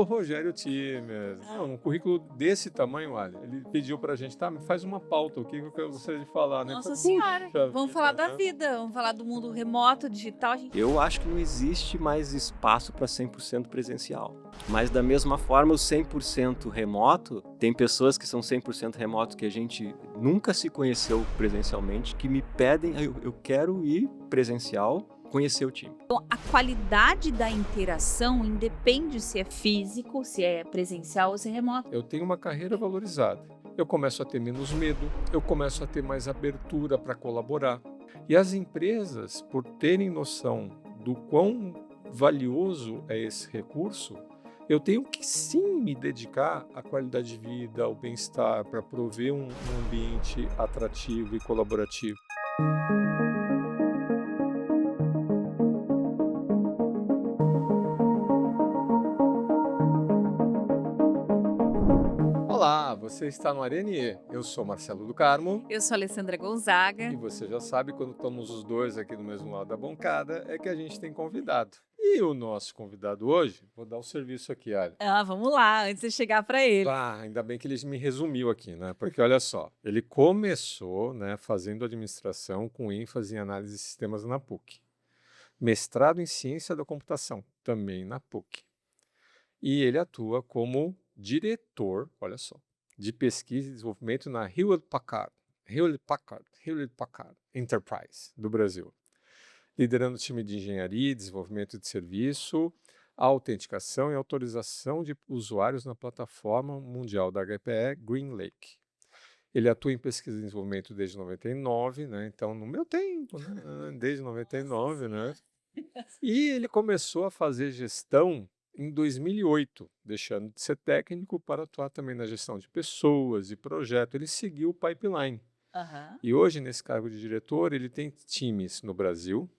ô Rogério Times. Não, um currículo desse tamanho, olha, ele pediu pra gente, tá, me faz uma pauta, o que eu gostaria de falar, né? Nossa Falei, senhora, puxa vamos falar vida, da né? vida, vamos falar do mundo remoto, digital, a gente Eu acho que não existe mais espaço para 100% presencial. Mas da mesma forma, o 100% remoto, tem pessoas que são 100% remoto que a gente nunca se conheceu presencialmente, que me pedem, eu quero ir presencial, conhecer o time. a qualidade da interação independe se é físico, se é presencial ou se é remoto. Eu tenho uma carreira valorizada. Eu começo a ter menos medo, eu começo a ter mais abertura para colaborar. E as empresas, por terem noção do quão valioso é esse recurso, eu tenho que sim me dedicar à qualidade de vida, ao bem-estar, para prover um ambiente atrativo e colaborativo. Olá, você está no Arenie. Eu sou Marcelo do Carmo. Eu sou a Alessandra Gonzaga. E você já sabe, quando estamos os dois aqui do mesmo lado da bancada, é que a gente tem convidado. E o nosso convidado hoje, vou dar o serviço aqui, olha. Vamos lá, antes de chegar para ele. Ainda bem que ele me resumiu aqui, né? Porque olha só, ele começou, né, fazendo administração com ênfase em análise de sistemas na PUC. Mestrado em ciência da computação, também na PUC. E ele atua como diretor, olha só, de pesquisa e desenvolvimento na Hewlett-Packard Enterprise do Brasil, liderando o time de engenharia e desenvolvimento de serviço, autenticação e autorização de usuários na plataforma mundial da HPE GreenLake. Ele atua em pesquisa e desenvolvimento desde 99, né? Então, no meu tempo, né? Desde 99, né? E ele começou a fazer gestão em 2008, deixando de ser técnico para atuar também na gestão de pessoas e projeto. Ele seguiu o pipeline. Aham. E hoje, nesse cargo de diretor, ele tem times no Brasil,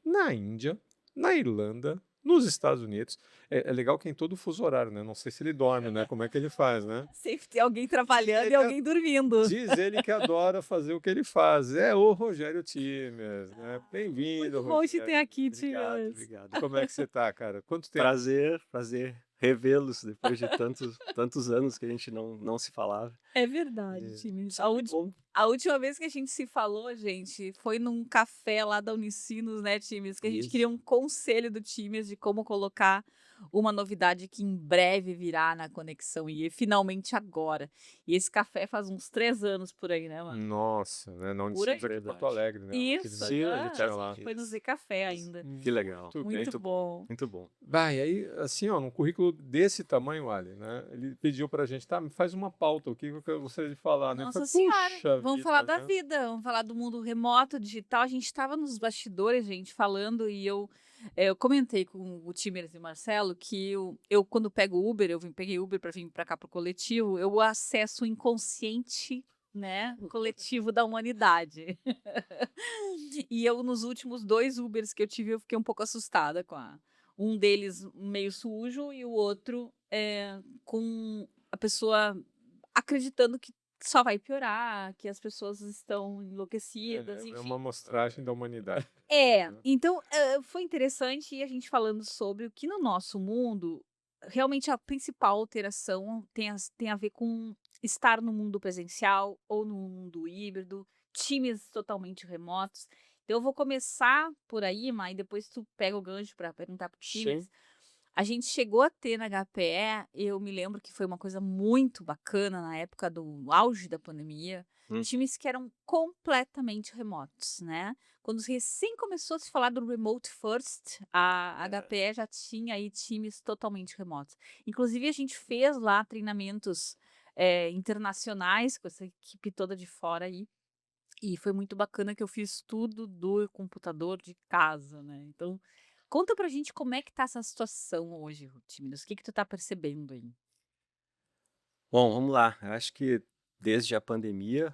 na Índia, na Irlanda, nos Estados Unidos. É legal que é em todo o fuso horário, né? Não sei se ele dorme, né? Como é que ele faz, né? Sempre tem alguém trabalhando Ele e alguém dormindo. Diz ele que adora fazer o que ele faz. É o Rogério Times, né? Bem-vindo, Muito bom te Rogério. ter aqui, Obrigado, Times. obrigado. Como é que você tá, cara? Quanto tempo? Prazer revê-los depois de tantos anos que a gente não se falava. É verdade, É, Times. sempre bom. A última vez que a gente se falou, gente, foi num café lá da Unicinos, né, Times? Que a gente Isso. queria um conselho do Times de como colocar uma novidade que em breve virá na Conexão IE, finalmente agora. E esse café faz uns 3 anos por aí, né, mano? Nossa, né? Não Por aí. estamos aqui em Porto Verdade. Alegre, né? Isso, Aquele Sim, que a ele gente tinha já lá. foi no Z Café ainda. Que legal. Muito bom. Muito bom. Vai, aí, assim, ó, num currículo desse tamanho, Ali, né? Ele pediu pra gente, tá, me faz uma pauta, o que eu gostaria de falar, né? Eu Nossa falei, senhora, puxa vamos vida, falar da né? vida, vamos falar do mundo remoto, digital. A gente estava nos bastidores, gente, falando, e eu comentei com o Timers e o Marcelo que eu quando pego Uber, peguei Uber para vir para cá pro coletivo, eu acesso o inconsciente, né, coletivo da humanidade. E eu, nos últimos 2 Ubers que eu tive, eu fiquei um pouco assustada um deles meio sujo e o outro com a pessoa acreditando que só vai piorar, que as pessoas estão enlouquecidas, É enfim. uma amostragem da humanidade. Então, foi interessante a gente falando sobre o que no nosso mundo, realmente a principal alteração tem a ver com estar no mundo presencial ou no mundo híbrido, times totalmente remotos. Então eu vou começar por aí, mas depois tu pega o gancho para perguntar para Sim. times. A gente chegou a ter na HPE, eu me lembro que foi uma coisa muito bacana na época do auge da pandemia, Hum. times que eram completamente remotos, né? Quando recém começou a se falar do remote first, a HPE já tinha aí times totalmente remotos. Inclusive, a gente fez lá treinamentos internacionais com essa equipe toda de fora aí. E foi muito bacana que eu fiz tudo do computador de casa, né? Então, conta pra gente como é que tá essa situação hoje, Tímidos. O que que tu tá percebendo aí? Bom, vamos lá. Eu acho que desde a pandemia,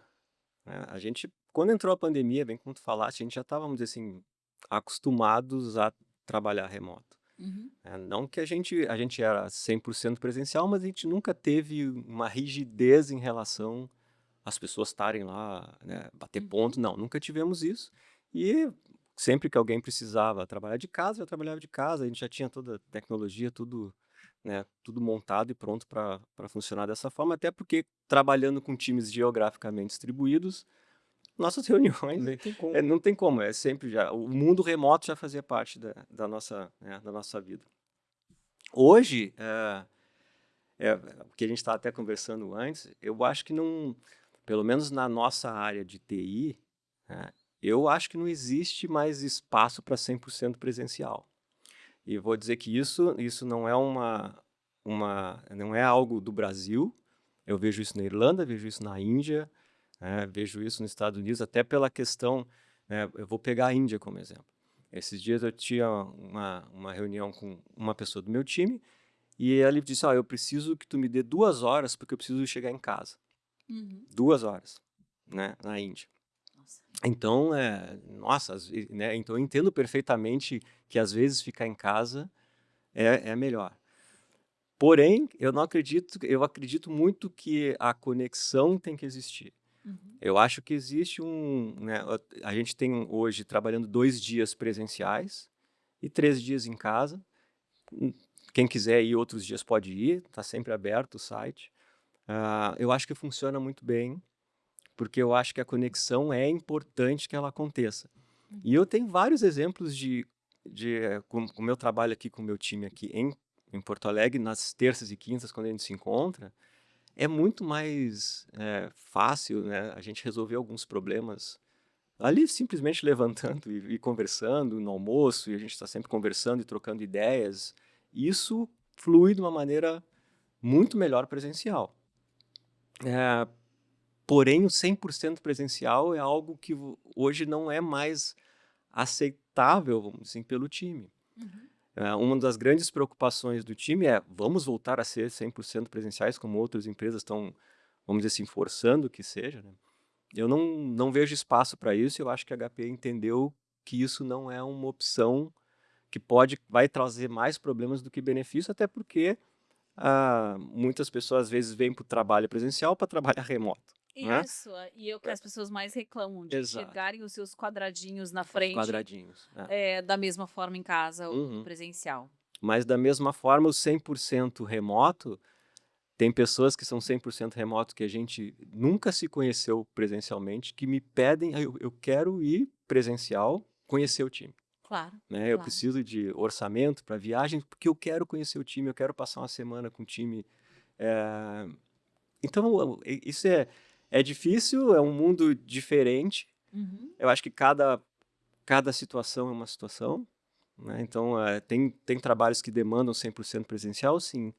né, a gente quando entrou a pandemia, bem como tu falaste, a gente já estava, vamos dizer assim, acostumados a trabalhar remoto. Uhum. Não que a gente era 100% presencial, mas a gente nunca teve uma rigidez em relação às pessoas estarem lá, né, bater Uhum. ponto, não, nunca tivemos isso. E sempre que alguém precisava trabalhar de casa, já trabalhava de casa, a gente já tinha toda a tecnologia, tudo, né, tudo montado e pronto para funcionar dessa forma, até porque trabalhando com times geograficamente distribuídos, nossas reuniões Nem tem como. não tem como, é sempre já o mundo remoto já fazia parte da nossa, né, da nossa vida. Hoje, o que a gente estava até conversando antes, eu acho que não, pelo menos na nossa área de TI, né, eu acho que não existe mais espaço para 100% presencial. E vou dizer que isso não é não é algo do Brasil. Eu vejo isso na Irlanda, vejo isso na Índia, né, vejo isso nos Estados Unidos, até pela questão, né, eu vou pegar a Índia como exemplo. Esses dias eu tinha uma reunião com uma pessoa do meu time e ele disse, eu preciso que tu me dê 2 horas porque eu preciso chegar em casa. Uhum. 2 horas, né, na Índia. Nossa. Então, nossa, né, então eu entendo perfeitamente que às vezes ficar em casa é melhor. Porém, eu acredito muito que a conexão tem que existir. Uhum. Eu acho que existe né, a gente tem hoje trabalhando 2 dias presenciais e 3 dias em casa. Quem quiser ir outros dias pode ir, está sempre aberto o site. Eu acho que funciona muito bem, porque eu acho que a conexão é importante que ela aconteça. E eu tenho vários exemplos com o meu trabalho aqui, com o meu time aqui em Porto Alegre, nas terças e quintas, quando a gente se encontra, é muito mais fácil, né, a gente resolver alguns problemas ali simplesmente levantando e conversando no almoço, e a gente está sempre conversando e trocando ideias. Isso flui de uma maneira muito melhor presencial. Porém, o 100% presencial é algo que hoje não é mais aceitável, vamos dizer assim, pelo time. Uhum. Uma das grandes preocupações do time é: vamos voltar a ser 100% presenciais, como outras empresas estão, vamos dizer assim, forçando que seja, né? Eu não vejo espaço para isso. Eu acho que a HP entendeu que isso não é uma opção que vai trazer mais problemas do que benefício, até porque muitas pessoas às vezes vêm para o trabalho presencial para trabalhar remoto, né? Isso, e é o que as pessoas mais reclamam, de Exato. enxergarem os seus quadradinhos na Os frente quadradinhos. da mesma forma em casa ou Uhum. presencial. Mas da mesma forma, o 100% remoto, tem pessoas que são 100% remoto que a gente nunca se conheceu presencialmente, que me pedem, eu quero ir presencial, conhecer o time. Claro, Né? Eu claro. preciso de orçamento para viagem, porque eu quero conhecer o time, eu quero passar uma semana com o time. Então, isso é difícil, é um mundo diferente. Uhum. Eu acho que cada situação é uma situação. Né? Então, tem trabalhos que demandam 100% presencial, sim.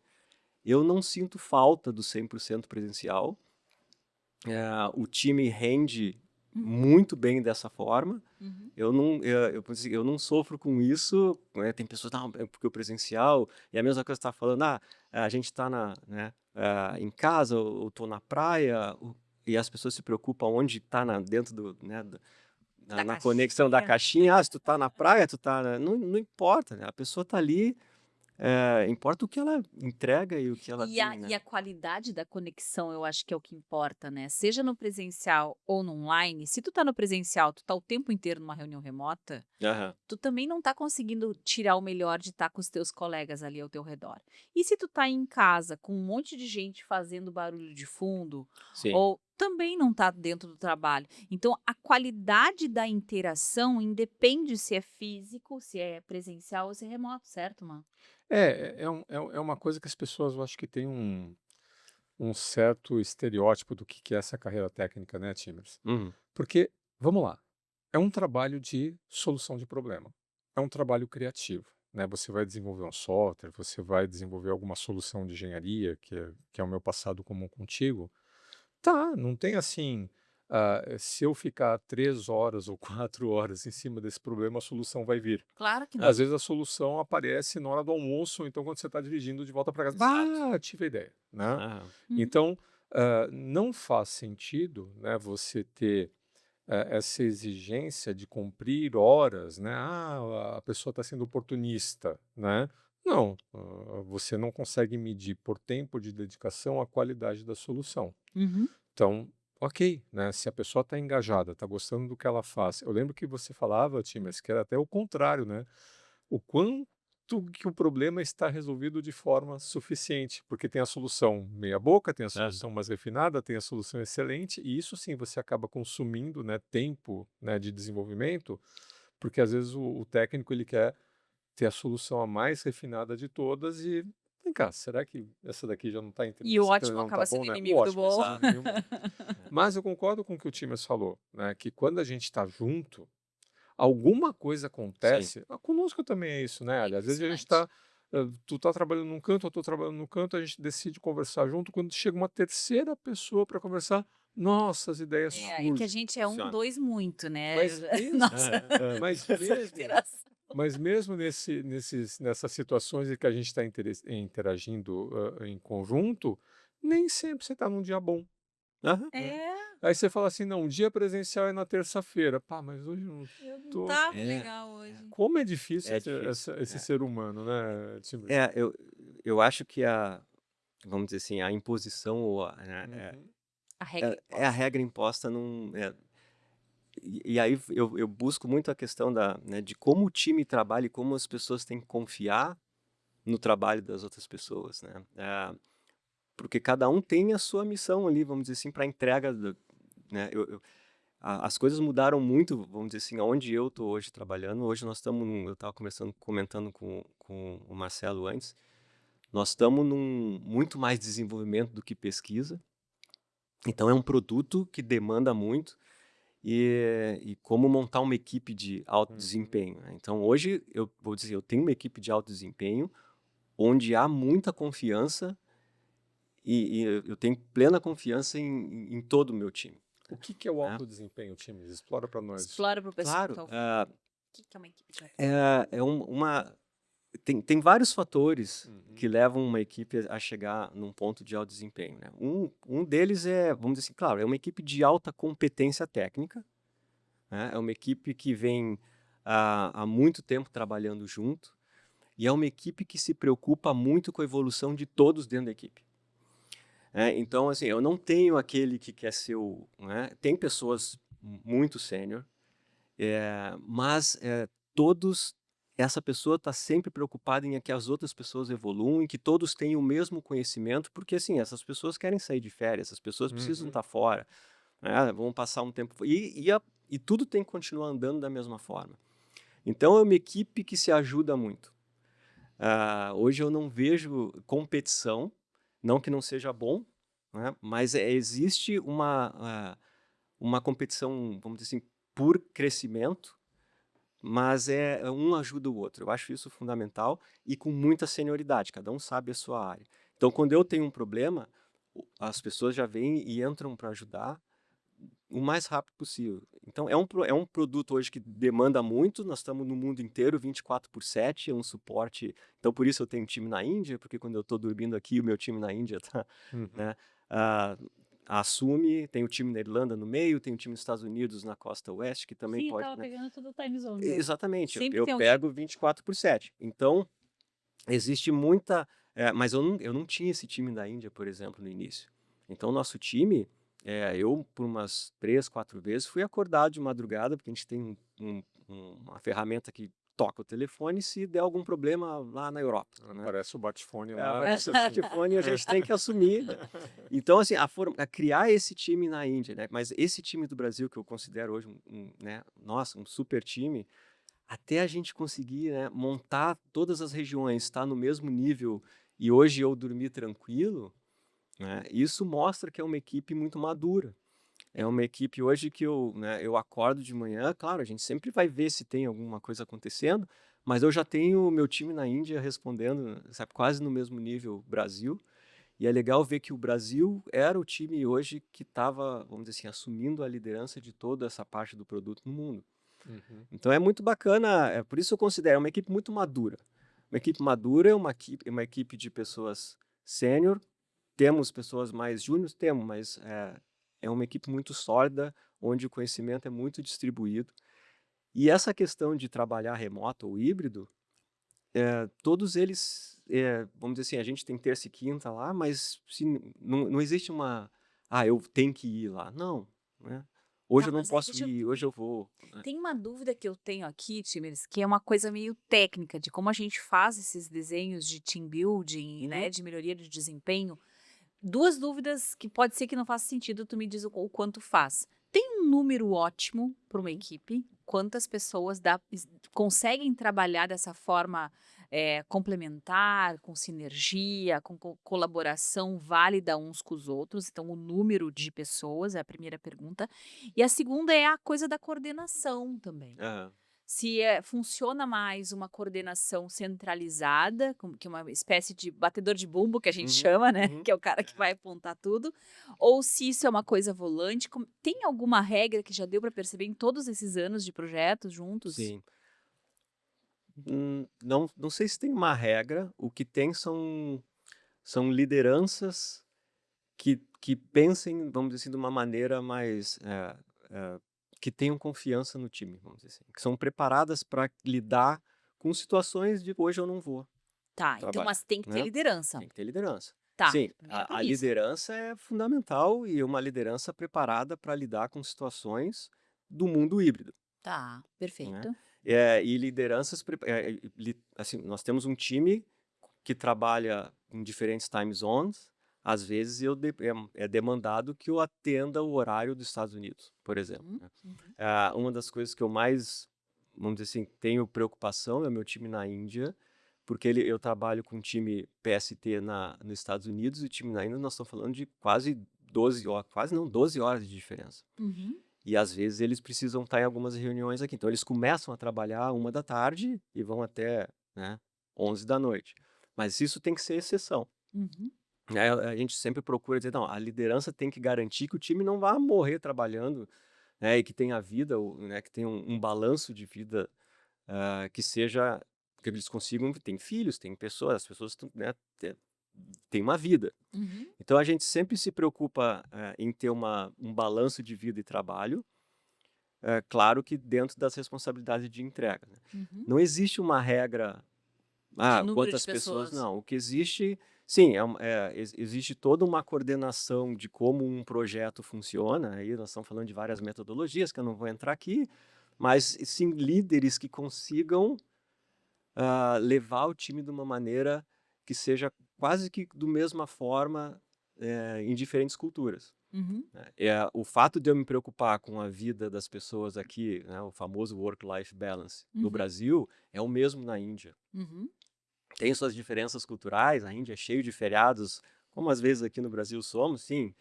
Eu não sinto falta do 100% presencial. O time rende muito bem dessa forma. Uhum. Eu não sofro com isso. Né? Tem pessoas, não, é porque o presencial. E a mesma coisa que você está falando, a gente está né, em casa, ou estou na praia, e as pessoas se preocupam onde está dentro né, na conexão da caixinha. Se tu tá na praia, tu tá. Não importa, né? A pessoa tá ali, importa o que ela entrega e o que ela tem, né? E a qualidade da conexão, eu acho que é o que importa, né? Seja no presencial ou no online, se tu tá no presencial, tu tá o tempo inteiro numa reunião remota, Aham. tu também não tá conseguindo tirar o melhor de estar com os teus colegas ali ao teu redor. E se tu tá em casa com um monte de gente fazendo barulho de fundo, Sim. ou também não tá dentro do trabalho. Então, a qualidade da interação independe se é físico, se é presencial ou se é remoto, certo, mano? É uma coisa que as pessoas, eu acho que tem um certo estereótipo do que é essa carreira técnica, né, Timers? Uhum. Porque, vamos lá, é um trabalho de solução de problema, é um trabalho criativo, né? Você vai desenvolver um software, você vai desenvolver alguma solução de engenharia, que é o meu passado comum contigo. Tá, não tem assim, se eu ficar 3 horas ou 4 horas em cima desse problema, a solução vai vir. Claro que não. Às vezes a solução aparece na hora do almoço, ou então quando você está dirigindo de volta para casa. Exato. Tive a ideia, né? Aham. Uhum. Então, não faz sentido, né, você ter essa exigência de cumprir horas, né? A pessoa está sendo oportunista, né? Não, você não consegue medir por tempo de dedicação a qualidade da solução. Uhum. Então, ok, né? Se a pessoa está engajada, está gostando do que ela faz. Eu lembro que você falava, Tim, mas que era até o contrário, né? O quão que o problema está resolvido de forma suficiente, porque tem a solução meia boca, tem a solução mais refinada, tem a solução excelente, e isso sim você acaba consumindo, né, tempo, né, de desenvolvimento, porque às vezes o técnico ele quer ter a solução a mais refinada de todas e vem cá, será que essa daqui já não está E o ótimo não tá acaba bom, sendo né? O inimigo do ótimo, bom. exato. Mas eu concordo com o que o Times falou, né? Que quando a gente está junto, alguma coisa Sim. acontece. Conosco também é isso, né, Ali? Às vezes a gente está. Tu tá trabalhando num canto, eu tô trabalhando num canto, a gente decide conversar junto. Quando chega uma terceira pessoa para conversar, nossa, as ideias É que a surgem. gente é um, Funciona. dois muito, né? Mas mesmo, Nossa, mas essa mesmo, interação. mas mesmo nessas situações em que a gente está interagindo em conjunto, nem sempre você está num dia bom. Aham. É, Aí você fala assim, não, o dia presencial é na terça-feira. Pá, mas hoje eu não eu não tô. tava É, legal hoje. Como é difícil é difícil. esse ser humano, né, Timber? Eu acho que vamos dizer assim, a imposição ou Uhum. A regra é a regra imposta e aí eu busco muito a questão né, de como o time trabalha e como as pessoas têm que confiar no trabalho das outras pessoas, né? Porque cada um tem a sua missão ali, vamos dizer assim, para entrega, né? As coisas mudaram muito, vamos dizer assim, onde eu estou hoje trabalhando. Hoje nós estamos, eu estava comentando com o Marcelo antes, nós estamos num muito mais desenvolvimento do que pesquisa. Então é um produto que demanda muito e como montar uma equipe de alto desempenho, né? Então hoje eu vou dizer, eu tenho uma equipe de alto desempenho onde há muita confiança e eu tenho plena confiança em todo o meu time, O que é o né? alto desempenho, Times? Explora para nós. explora pro pessoal que Claro, tá ouvindo. O que é uma equipe de alto tem vários fatores Uhum. que levam uma equipe a chegar num ponto de alto desempenho, né? Um deles vamos dizer assim, claro, é uma equipe de alta competência técnica, né? É uma equipe que vem há muito tempo trabalhando junto e é uma equipe que se preocupa muito com a evolução de todos dentro da equipe. Então, assim, eu não tenho aquele que quer ser né? Tem pessoas muito sênior, mas essa pessoa está sempre preocupada em que as outras pessoas evoluam, que todos tenham o mesmo conhecimento, porque assim, essas pessoas querem sair de férias, essas pessoas precisam estar fora, né? Vão passar um tempo e tudo tem que continuar andando da mesma forma. Então é uma equipe que se ajuda muito. Hoje eu não vejo competição, não que não seja bom, né? Mas existe uma competição, vamos dizer assim, por crescimento, mas um ajuda o outro. Eu acho isso fundamental e com muita senioridade, cada um sabe a sua área. Então, quando eu tenho um problema, as pessoas já vêm e entram para ajudar o mais rápido possível. Então, é um produto hoje que demanda muito, nós estamos no mundo inteiro, 24/7, é um suporte. Então, por isso eu tenho um time na Índia, porque quando eu estou dormindo aqui, o meu time na Índia está, né? Assume, tem o time na Irlanda no meio, tem o time nos Estados Unidos na costa oeste, que também Sim, pode, tava né? pegando tudo o time zone. Exatamente, Sempre eu tem alguém. pego 24/7. Então, existe muita. Mas eu não tinha esse time da Índia, por exemplo, no início. Então, nosso time, eu, por umas 3, 4 vezes, fui acordado de madrugada, porque a gente tem uma ferramenta que toca o telefone se der algum problema lá na Europa, né? Parece o Batfone lá. Aparece o telefone e a gente tem que assumir. Então, assim, a criar esse time na Índia, né? Mas esse time do Brasil, que eu considero hoje né? Nossa, um super time, até a gente conseguir, né, montar todas as regiões, estar no mesmo nível e hoje eu dormir tranquilo, né? Isso mostra que é uma equipe muito madura. É uma equipe hoje que eu acordo de manhã, claro, a gente sempre vai ver se tem alguma coisa acontecendo, mas eu já tenho o meu time na Índia respondendo, sabe, quase no mesmo nível Brasil. E é legal ver que o Brasil era o time hoje que estava, vamos dizer assim, assumindo a liderança de toda essa parte do produto no mundo. Então é muito bacana, por isso eu considero uma equipe muito madura. Uma equipe madura é uma equipe de pessoas sênior, temos pessoas mais júnior, temos, mas é uma equipe muito sólida, onde o conhecimento é muito distribuído. E essa questão de trabalhar remoto ou híbrido, todos eles, vamos dizer assim, a gente tem terça e quinta lá, mas não existe eu tenho que ir lá. Não, né? Hoje Tá, eu não mas posso deixa eu... ir, hoje eu vou. Tem uma dúvida que eu tenho aqui, Timers, que é uma coisa meio técnica de como a gente faz esses desenhos de team building, né, Uhum. de melhoria de desempenho. Duas dúvidas que pode ser que não faça sentido, tu me diz o quanto faz. Tem um número ótimo para uma equipe? Quantas pessoas conseguem trabalhar dessa forma complementar, com sinergia, com colaboração válida uns com os outros? Então, o número de pessoas é a primeira pergunta. E a segunda é a coisa da coordenação também. Aham. Se funciona mais uma coordenação centralizada, que é uma espécie de batedor de bumbo que a gente Uhum, chama, né? uhum. Que é o cara que vai apontar tudo, ou se isso é uma coisa volante. Tem alguma regra que já deu para perceber em todos esses anos de projetos juntos? Sim. Não sei se tem uma regra, o que tem são lideranças que pensem, vamos dizer assim, de uma maneira mais, que tenham confiança no time, vamos dizer assim, que são preparadas para lidar com situações de hoje eu não vou Tá, então, trabalhar, mas tem que ter né? liderança. Tem que ter liderança. Tá, Sim, primeira a premissa. liderança é fundamental e uma liderança preparada para lidar com situações do mundo híbrido, Tá, né? perfeito. E lideranças, assim, nós temos um time que trabalha em diferentes time zones. Às vezes é demandado que eu atenda o horário dos Estados Unidos, por exemplo, Uhum, né? uhum, Uma das coisas que eu mais, vamos dizer assim, tenho preocupação é o meu time na Índia, porque eu trabalho com um time PST nos Estados Unidos e o time na Índia nós estamos falando de quase 12 horas, quase não, 12 horas de diferença. uhum. E às vezes eles precisam estar em algumas reuniões aqui. Então eles começam a trabalhar 1 da tarde e vão até, né, 11 da noite. Mas isso tem que ser exceção, Uhum. né? A gente sempre procura dizer, não, a liderança tem que garantir que o time não vá morrer trabalhando, né, e que tenha vida, né, que tenha um balanço de vida, que seja, que eles consigam, tem filhos, tem pessoas, as pessoas, né, têm uma vida. Uhum. Então a gente sempre se preocupa, em ter um balanço de vida e trabalho, claro que dentro das responsabilidades de entrega, né? Uhum. Não existe uma regra, De número de quantas pessoas, pessoas. não. O que existe, sim, existe toda uma coordenação de como um projeto funciona. Aí nós estamos falando de várias metodologias que eu não vou entrar aqui, mas sim líderes que consigam levar o time de uma maneira que seja quase que da mesma forma, em diferentes culturas, Uhum. né? O fato de eu me preocupar com a vida das pessoas aqui, né, o famoso work-life balance, no Uhum. Brasil, é o mesmo na Índia. Uhum. Tem suas diferenças culturais, a Índia é cheio de feriados, como às vezes aqui no Brasil somos, sim,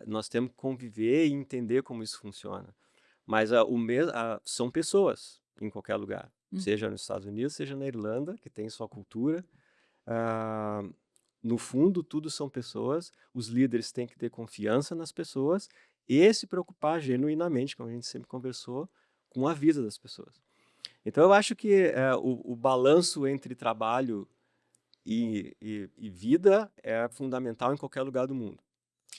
nós temos que conviver e entender como isso funciona. Mas são pessoas em qualquer lugar, Uhum. seja nos Estados Unidos, seja na Irlanda, que tem sua cultura. Ah, no fundo, tudo são pessoas, os líderes têm que ter confiança nas pessoas e se preocupar genuinamente, como a gente sempre conversou, com a vida das pessoas. Então, eu acho que o balanço entre trabalho e vida é fundamental em qualquer lugar do mundo.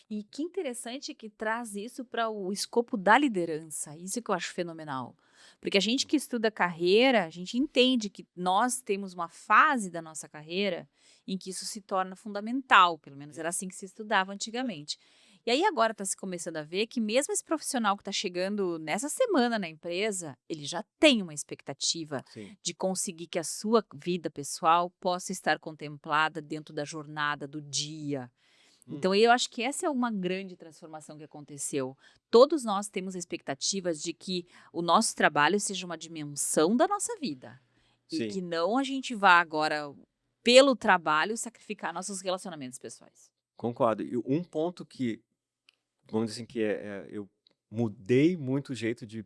E que interessante que traz isso para o escopo da liderança. Isso que eu acho fenomenal. Porque a gente que estuda carreira, a gente entende que nós temos uma fase da nossa carreira em que isso se torna fundamental. Pelo menos era assim que se estudava antigamente. E aí agora está se começando a ver que mesmo esse profissional que está chegando nessa semana na empresa, ele já tem uma expectativa Sim. de conseguir que a sua vida pessoal possa estar contemplada dentro da jornada, do dia. Então, eu acho que essa é uma grande transformação que aconteceu. Todos nós temos expectativas de que o nosso trabalho seja uma dimensão da nossa vida. E Sim, que não a gente vá agora, pelo trabalho, sacrificar nossos relacionamentos pessoais. concordo. E um ponto que, vamos dizer assim, que eu mudei muito o jeito de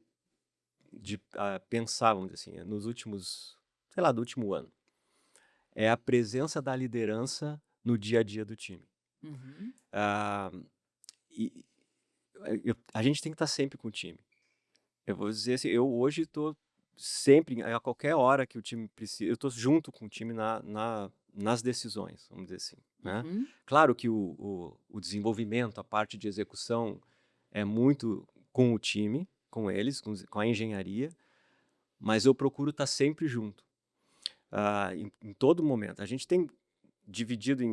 pensar, vamos dizer assim, nos últimos, sei lá, do último ano. É a presença da liderança no dia a dia do time. Uhum. Ah, e a gente tem que estar sempre com o time. Eu vou dizer assim, eu hoje estou sempre, a qualquer hora que o time precisa, eu estou junto com o time nas decisões, vamos dizer assim, né? Uhum. Claro que o desenvolvimento, a parte de execução é muito com o time, com eles, com a engenharia, mas eu procuro estar sempre junto, em todo momento. A gente tem dividido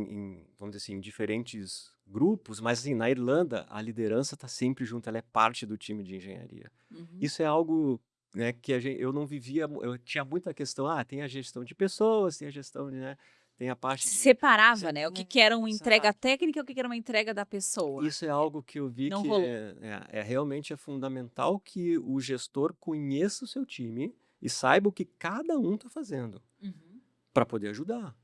vamos dizer assim, em diferentes grupos, mas assim, na Irlanda, a liderança está sempre junto, ela é parte do time de engenharia. Uhum. Isso é algo, né, que eu não vivia, eu tinha muita questão, tem a gestão de pessoas, tem a gestão de, né, tem a parte Se de... separava, né? O que era uma entrega Exato. técnica e o que era uma entrega da pessoa. Isso é algo que eu vi Não que rolou. realmente é fundamental que o gestor conheça o seu time e saiba o que cada um está fazendo Uhum. para poder ajudar.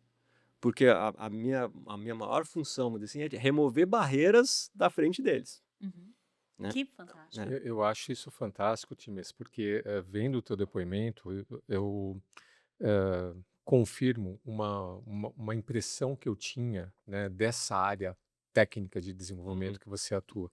Porque a minha maior função, vamos dizer assim, é de remover barreiras da frente deles. Uhum. Né? Que fantástico. Eu acho isso fantástico, Times, porque vendo o teu depoimento, eu confirmo uma impressão que eu tinha, né, dessa área técnica de Uhum. desenvolvimento que você atua.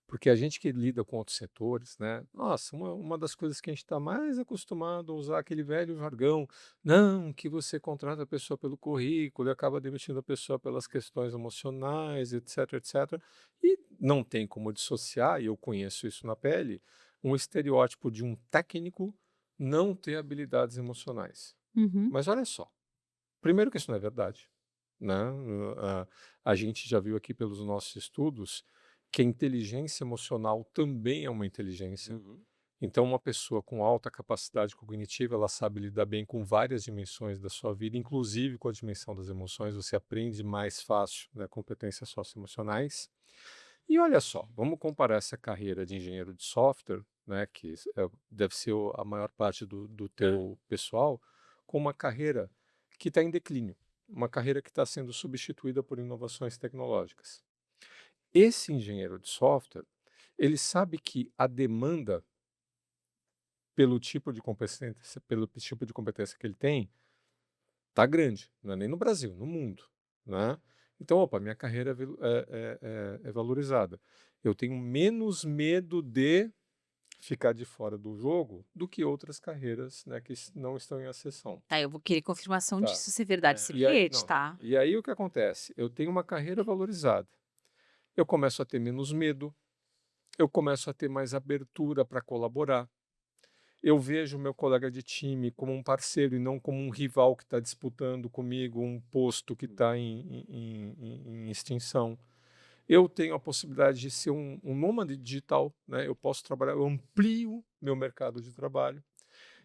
Porque a gente que lida com outros setores, né? Nossa, uma das coisas que a gente está mais acostumado a usar aquele velho jargão, não, que você contrata a pessoa pelo currículo e acaba demitindo a pessoa pelas questões emocionais, etc, etc. E não tem como dissociar, e eu conheço isso na pele, um estereótipo de um técnico não ter habilidades emocionais. Uhum. Mas olha só, primeiro que isso não é verdade, né? A gente já viu aqui pelos nossos estudos que a inteligência emocional também é uma inteligência. Uhum. Então, uma pessoa com alta capacidade cognitiva, ela sabe lidar bem com várias dimensões da sua vida, inclusive com a dimensão das emoções. Você aprende mais fácil, né, competências socioemocionais. E olha só, vamos comparar essa carreira de engenheiro de software, né, que deve ser a maior parte do teu pessoal, com uma carreira que está em declínio, uma carreira que está sendo substituída por inovações tecnológicas. Esse engenheiro de software, ele sabe que a demanda pelo tipo de competência que ele tem, tá grande, não é nem no Brasil, no mundo, né? Então, opa, minha carreira é valorizada. Eu tenho menos medo de ficar de fora do jogo do que outras carreiras, né, que não estão em ascensão. Tá, eu vou querer confirmação Tá. disso ser verdade. Esse E aí, bilhete, não, tá? e aí o que acontece? Eu tenho uma carreira valorizada. Eu começo a ter menos medo, eu começo a ter mais abertura para colaborar. Eu vejo meu colega de time como um parceiro e não como um rival que está disputando comigo um posto que está em extinção. Eu tenho a possibilidade de ser um nômade digital, né? Eu posso trabalhar, eu amplio meu mercado de trabalho.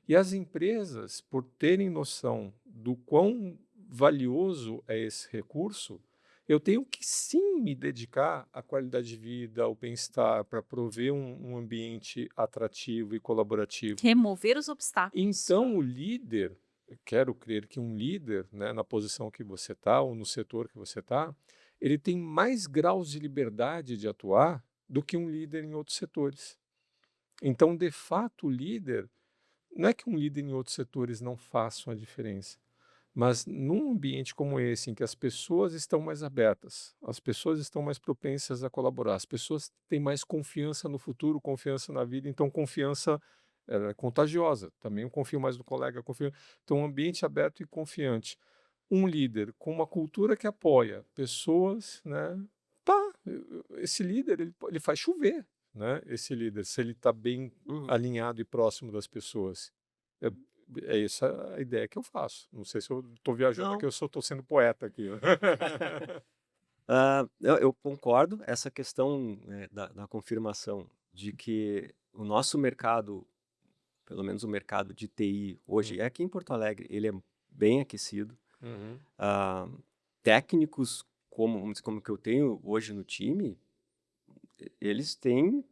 E as empresas, por terem noção do quão valioso é esse recurso, eu tenho que sim me dedicar à qualidade de vida, ao bem-estar, para prover um ambiente atrativo e colaborativo. Remover os obstáculos. Então, o líder, eu quero crer que um líder, né, na posição que você está, ou no setor que você está, ele tem mais graus de liberdade de atuar do que um líder em outros setores. Então, de fato, o líder não é que um líder em outros setores não faça uma diferença, mas num ambiente como esse, em que as pessoas estão mais abertas, as pessoas estão mais propensas a colaborar, as pessoas têm mais confiança no futuro, confiança na vida, então confiança é contagiosa. Também eu confio mais no colega, eu confio. Então, um ambiente aberto e confiante. Um líder com uma cultura que apoia pessoas, né? Tá, esse líder ele faz chover, né? Esse líder, se ele está bem Uhum. alinhado e próximo das pessoas. É, é essa a ideia que eu faço. Não sei se eu estou viajando Não. aqui, eu só estou sendo poeta aqui. Eu concordo, essa questão, né, da confirmação de que o nosso mercado, pelo menos o mercado de TI hoje, aqui em Porto Alegre, ele é bem aquecido. Uhum. Técnicos vamos dizer, como que eu tenho hoje no time, eles têm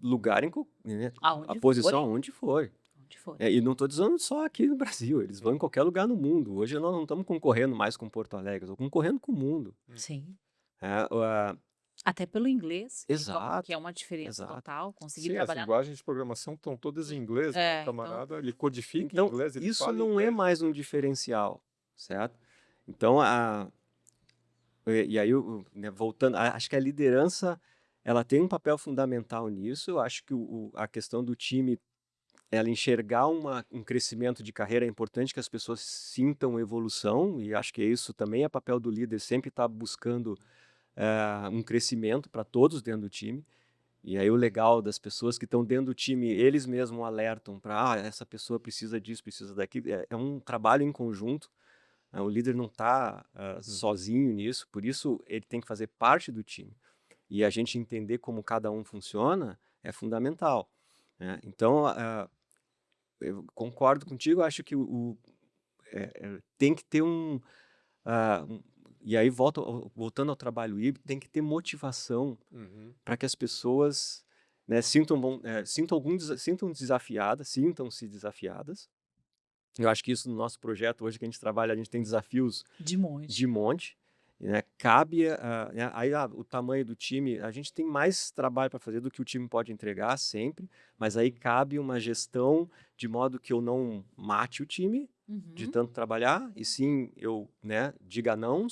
lugar né, Aonde a posição forem. onde for. Onde for. E não estou dizendo só aqui no Brasil, eles vão em qualquer lugar no mundo. Hoje nós não estamos concorrendo mais com Porto Alegre, estamos concorrendo com o mundo. Sim. É, uh, Até pelo inglês, que Exato, é uma diferença exato. total. Conseguir Sim, as trabalhar. linguagens de programação estão todas em inglês, né? O Então, camarada, ele codifica em Então, inglês, ele isso fala em não é inglês. mais um diferencial, certo? Então, e aí, né, voltando, acho que a liderança, ela tem um papel fundamental nisso. Eu acho que a questão do time, ela enxergar um crescimento de carreira, é importante que as pessoas sintam evolução, e acho que isso também é papel do líder, sempre estar buscando um crescimento para todos dentro do time. E aí o legal das pessoas que estão dentro do time, eles mesmos alertam para, essa pessoa precisa disso, precisa daquilo. É um trabalho em conjunto, O líder não está sozinho nisso, por isso ele tem que fazer parte do time. E a gente entender como cada um funciona é fundamental, né? Então, eu concordo contigo, acho que tem que ter e aí voltando ao trabalho híbrido, tem que ter motivação Uhum. para que as pessoas, né, sintam-se desafiadas. Eu acho que isso no nosso projeto hoje que a gente trabalha, a gente tem desafios De monte. de monte, né? Cabe né, aí o tamanho do time, a gente tem mais trabalho para fazer do que o time pode entregar sempre, mas aí cabe uma gestão de modo que eu não mate o time de Uhum. tanto trabalhar, e sim eu, né, diga não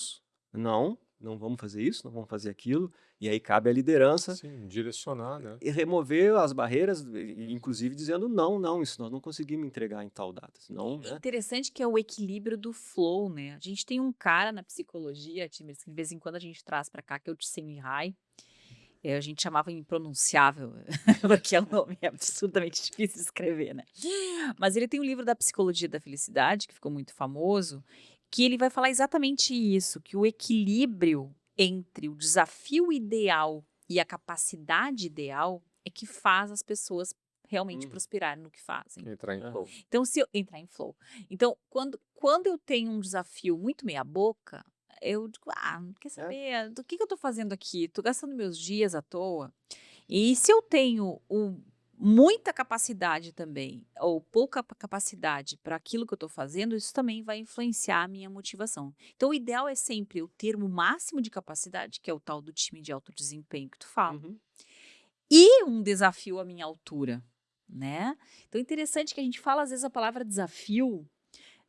vamos fazer isso, não vamos fazer aquilo, e aí cabe a liderança Sim, direcionar, né? e remover as barreiras, inclusive dizendo não, isso nós não conseguimos entregar em tal data, senão, É né? interessante que é o equilíbrio do flow, né? A gente tem um cara na psicologia, Timers, que de vez em quando a gente traz pra cá, que é o Csikszentmihalyi. A gente chamava impronunciável, porque é um nome absurdamente difícil de escrever, né? Mas ele tem um livro da Psicologia da Felicidade, que ficou muito famoso, que ele vai falar exatamente isso, que o equilíbrio entre o desafio ideal e a capacidade ideal é que faz as pessoas realmente Uhum. prosperarem no que fazem. Entrar em Aham. flow. Então, se eu entrar em flow. Então, quando eu tenho um desafio muito meia boca, eu digo, quer saber, do que eu tô fazendo aqui? Tô gastando meus dias à toa. E se eu tenho muita capacidade também, ou pouca capacidade para aquilo que eu tô fazendo, isso também vai influenciar a minha motivação. Então, o ideal é sempre eu ter o máximo de capacidade, que é o tal do time de alto desempenho que tu fala, Uhum. e um desafio à minha altura, né? Então, é interessante que a gente fala, às vezes, a palavra desafio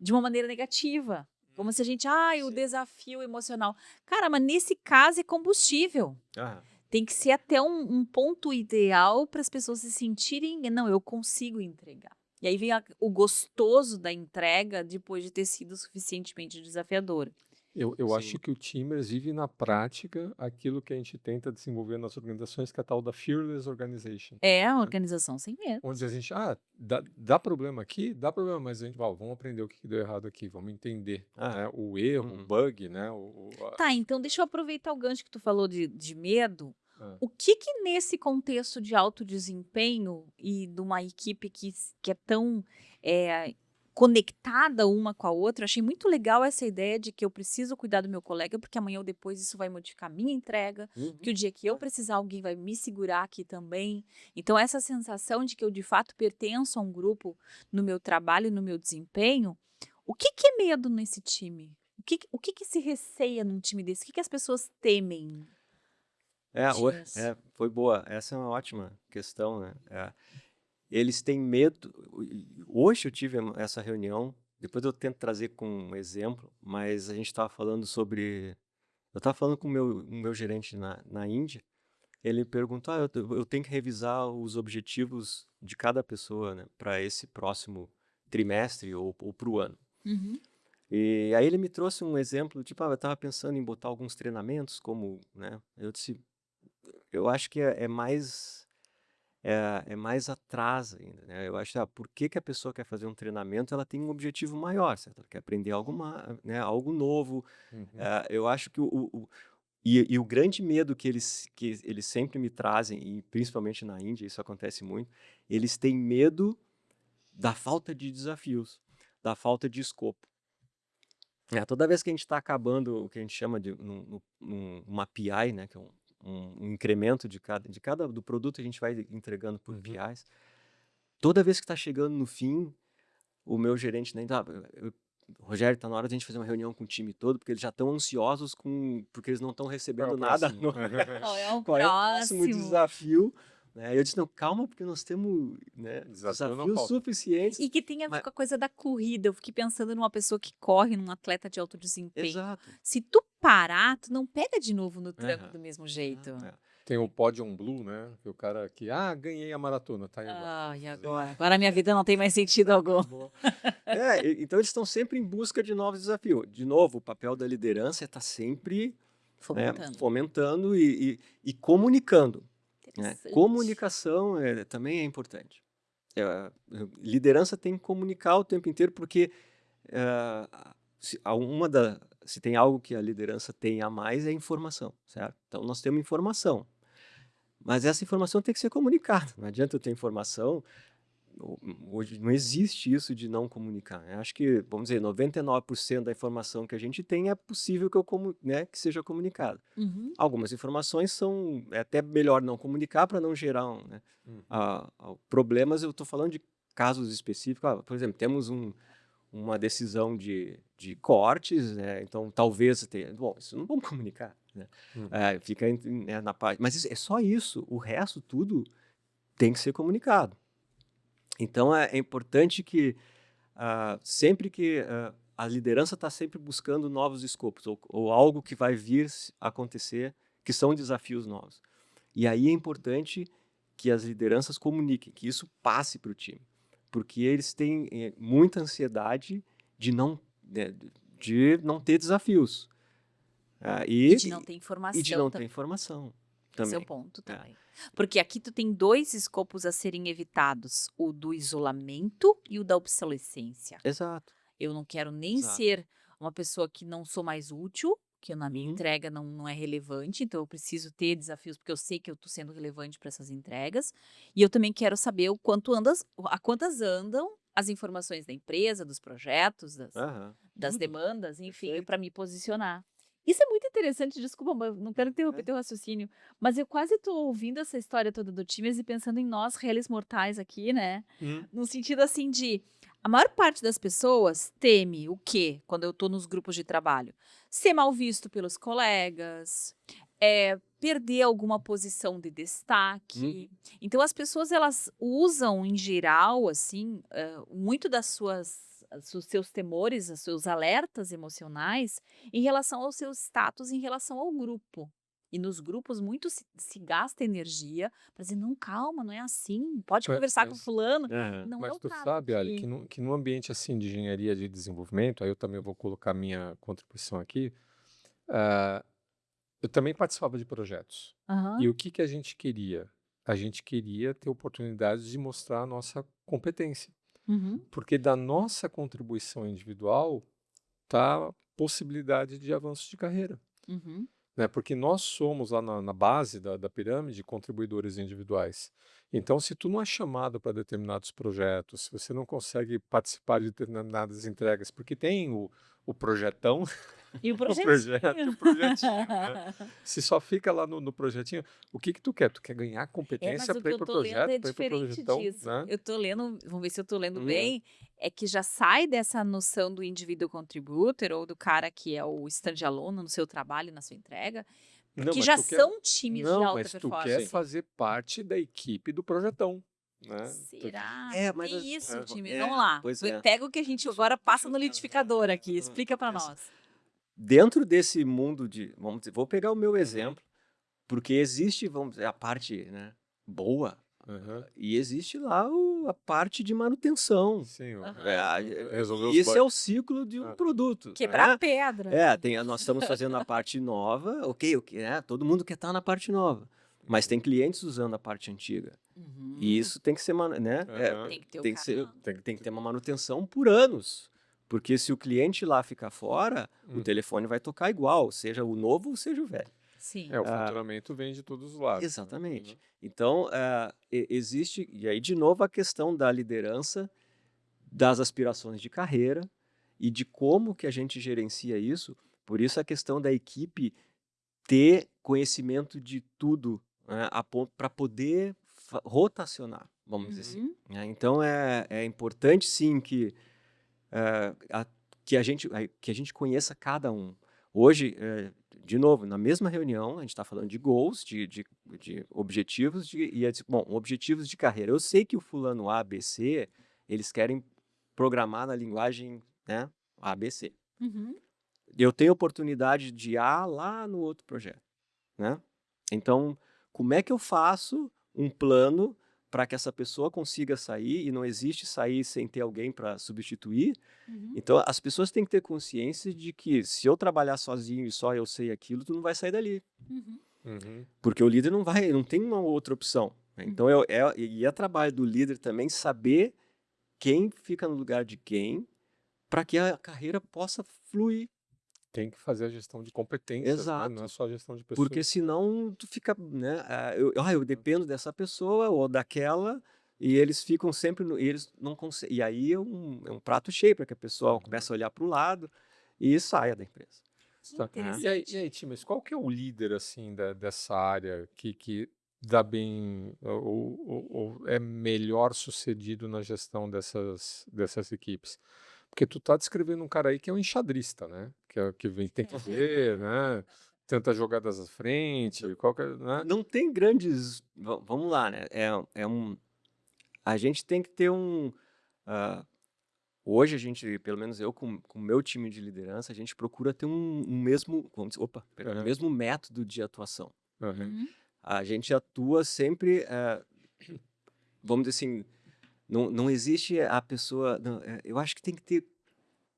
de uma maneira negativa. Como se a gente, o Sim. desafio emocional. Cara, mas nesse caso é combustível. Ah, Tem que ser até um ponto ideal para as pessoas se sentirem, não, eu consigo entregar. E aí vem o gostoso da entrega depois de ter sido suficientemente desafiadora. Eu acho sim. que o Timers vive na prática aquilo que a gente tenta desenvolver nas organizações, que é a tal da Fearless Organization. É a organização sem medo. Onde a gente, dá problema aqui? Dá problema, mas a gente, vamos aprender o que deu errado aqui, vamos entender, Ah, né, o erro, o uhum. bug, né, Tá, então deixa eu aproveitar o gancho que tu falou de medo. Ah. O que nesse contexto de alto desempenho e de uma equipe que é tão conectada uma com a outra, eu achei muito legal essa ideia de que eu preciso cuidar do meu colega, porque amanhã ou depois isso vai modificar a minha entrega, Uhum. que o dia que eu precisar, alguém vai me segurar aqui também. Então, essa sensação de que eu de fato pertenço a um grupo no meu trabalho e no meu desempenho, o que é medo nesse time? O que se receia num time desse? O que as pessoas temem? Timers? Foi boa. Essa é uma ótima questão, né? Eles têm medo. Hoje eu tive essa reunião, depois eu tento trazer com um exemplo, mas a gente estava falando sobre. Eu estava falando com o meu gerente na Índia, ele perguntou: eu tenho que revisar os objetivos de cada pessoa, né, para esse próximo trimestre ou para o ano. Uhum. E aí ele me trouxe um exemplo, tipo, eu estava pensando em botar alguns treinamentos, como, né? Eu disse, eu acho que é mais atrás ainda, né? Eu acho, por que que a pessoa quer fazer um treinamento? Ela tem um objetivo maior, certo? Ela quer aprender né, algo novo. Uhum. Eu acho que o grande medo que eles sempre me trazem, e principalmente na Índia, isso acontece muito, eles têm medo da falta de desafios, da falta de escopo. Toda vez que a gente está acabando o que a gente chama de uma PI, né, que é um incremento de cada do produto que a gente vai entregando por Uhum. PIs, toda vez que está chegando no fim, o meu gerente nem Rogério, está na hora de a gente fazer uma reunião com o time todo, porque eles já estão ansiosos porque eles não estão recebendo nada. Qual é o Qual é o próximo próximo? desafio? Né? Eu disse, não, calma, porque nós temos, né, Desafio não desafios falta. suficientes. E que tem a ver Mas- com a coisa da corrida. Eu fiquei pensando numa pessoa que corre, num atleta de alto desempenho. Exato. Se tu parar, tu não pega de novo no tranco Aham. do mesmo jeito. Tem o Podium Blue, né, que o cara que, ganhei a maratona, tá aí agora. E agora? Agora a minha vida não tem mais sentido algum. Bom. Então eles estão sempre em busca de novos desafios. De novo, o papel da liderança é estar sempre, né, Fomentando. fomentando e comunicando. Né? Interessante. Comunicação também é importante. Liderança tem que comunicar o tempo inteiro, porque se tem algo que a liderança tem a mais, é informação, certo? Então, nós temos informação, mas essa informação tem que ser comunicada. Não adianta eu ter informação. Hoje não existe isso de não comunicar. Eu acho que, vamos dizer, 99% da informação que a gente tem é possível que seja comunicada. Uhum. Algumas informações é até melhor não comunicar para não gerar problemas. Eu estou falando de casos específicos. Por exemplo, temos uma decisão de cortes, né? Então talvez tenha. Bom, isso não vamos comunicar, né? Fica na parte. Mas é só isso. O resto tudo tem que ser comunicado. Então é importante que sempre que a liderança está sempre buscando novos escopos ou algo que vai vir a acontecer, que são desafios novos. E aí é importante que as lideranças comuniquem, que isso passe para o time, porque eles têm muita ansiedade de não ter desafios. E de não ter informação. E de não ter informação. Esse é o ponto também. Porque aqui tu tem 2 escopos a serem evitados, o do isolamento e o da obsolescência. Exato. Eu não quero nem ser uma pessoa que não sou mais útil, que na minha entrega não é relevante, então eu preciso ter desafios, porque eu sei que eu estou sendo relevante para essas entregas. E eu também quero saber a quantas andam as informações da empresa, dos projetos, das demandas, enfim, para me posicionar. Isso é muito interessante, desculpa, mas não quero interromper teu raciocínio, mas eu quase estou ouvindo essa história toda do Teams e pensando em nós, réis mortais aqui, né? No sentido assim de, a maior parte das pessoas teme o quê quando eu estou nos grupos de trabalho? Ser mal visto pelos colegas, perder alguma posição de destaque. Então as pessoas, elas usam em geral, assim, muito dos seus temores, os seus alertas emocionais em relação ao seu status, em relação ao grupo. E nos grupos muito se gasta energia para dizer, não, calma, não é assim, pode conversar com fulano. Não é Mas o tu caso sabe, Ali, aqui. que num ambiente assim de engenharia de desenvolvimento, aí eu também vou colocar minha contribuição aqui, eu também participava de projetos. Aham. E o que a gente queria? A gente queria ter oportunidade de mostrar a nossa competência. Uhum. Porque da nossa contribuição individual está a possibilidade de avanço de carreira. Uhum. Né? Porque nós somos lá na base da pirâmide contribuidores individuais. Então, se tu não é chamado para determinados projetos, se você não consegue participar de determinadas entregas, porque tem o projetão, E o o projetinho. projetinho, né? Se só fica lá no projetinho, o que tu quer? Tu quer ganhar Mas competência o para que ir eu para o tô lendo projeto, é para ir para o diferente projetão, disso. né? Eu tô lendo, vamos ver se eu tô lendo bem, é que já sai dessa noção do individual contributor ou do cara que é o standalone no seu trabalho, na sua entrega, Não, porque mas já tu quer, são times de não, alta mas tu quer performance. fazer parte da equipe do projetão, né? Será? mas Tem isso, time. é, Vamos lá. pois é. Pega o que a gente agora passa no liquidificador aqui. Explica para nós. Dentro desse mundo vamos dizer, vou pegar o meu exemplo, porque existe, vamos dizer, a parte, né, boa, e existe lá a parte de manutenção. Sim, Resolver esse é o ciclo de um produto. Quebrar né? pedra. Nós estamos fazendo a parte nova, todo mundo quer estar na parte nova, mas tem clientes usando a parte antiga. E isso tem que ser, né? Tem que ter Tem que ter uma manutenção por anos. Porque se o cliente lá ficar fora, o telefone vai tocar igual, seja o novo ou seja o velho. Sim. o faturamento vem de todos os lados. Exatamente. Né? Então, existe, e aí de novo a questão da liderança, das aspirações de carreira e de como que a gente gerencia isso. Por isso a questão da equipe ter conhecimento de tudo, né, para poder rotacionar, vamos dizer assim. Né? Então, é importante sim que a gente conheça cada um. Hoje, de novo, na mesma reunião, a gente está falando de goals, de objetivos, objetivos de carreira. Eu sei que o fulano A, B, C, eles querem programar na linguagem, né, A, B, C. Eu tenho oportunidade de A lá no outro projeto. Né? Então, como é que eu faço um plano para que essa pessoa consiga sair, e não existe sair sem ter alguém para substituir? Então, as pessoas têm que ter consciência de que se eu trabalhar sozinho e só eu sei aquilo, tu não vai sair dali. Porque o líder não tem uma outra opção. Né? Então, é trabalho do líder também saber quem fica no lugar de quem para que a carreira possa fluir. Tem que fazer a gestão de competências, né? Não é Exato. só a gestão de Porque pessoas. senão tu fica, né? Eu dependo dessa pessoa ou daquela, e eles ficam sempre, e eles não conseguem. E aí é um prato cheio para que a pessoa Uhum. comece a olhar para o lado e saia da empresa. Que Tá. interessante. E aí, Timas, qual que é o líder, assim, dessa área que dá bem ou é melhor sucedido na gestão dessas equipes? Porque tu tá descrevendo um cara aí que é um enxadrista, né? Que vem, tem que ver, né? Tenta jogadas à frente, né? Não tem grandes. Vamos lá, né? A gente tem que ter um. ah, Hoje a gente, pelo menos eu com o meu time de liderança, a gente procura ter um mesmo, um Aham, mesmo método de atuação. aham, Uhum. A gente atua sempre, vamos dizer assim, não existe a pessoa. Eu acho que tem que ter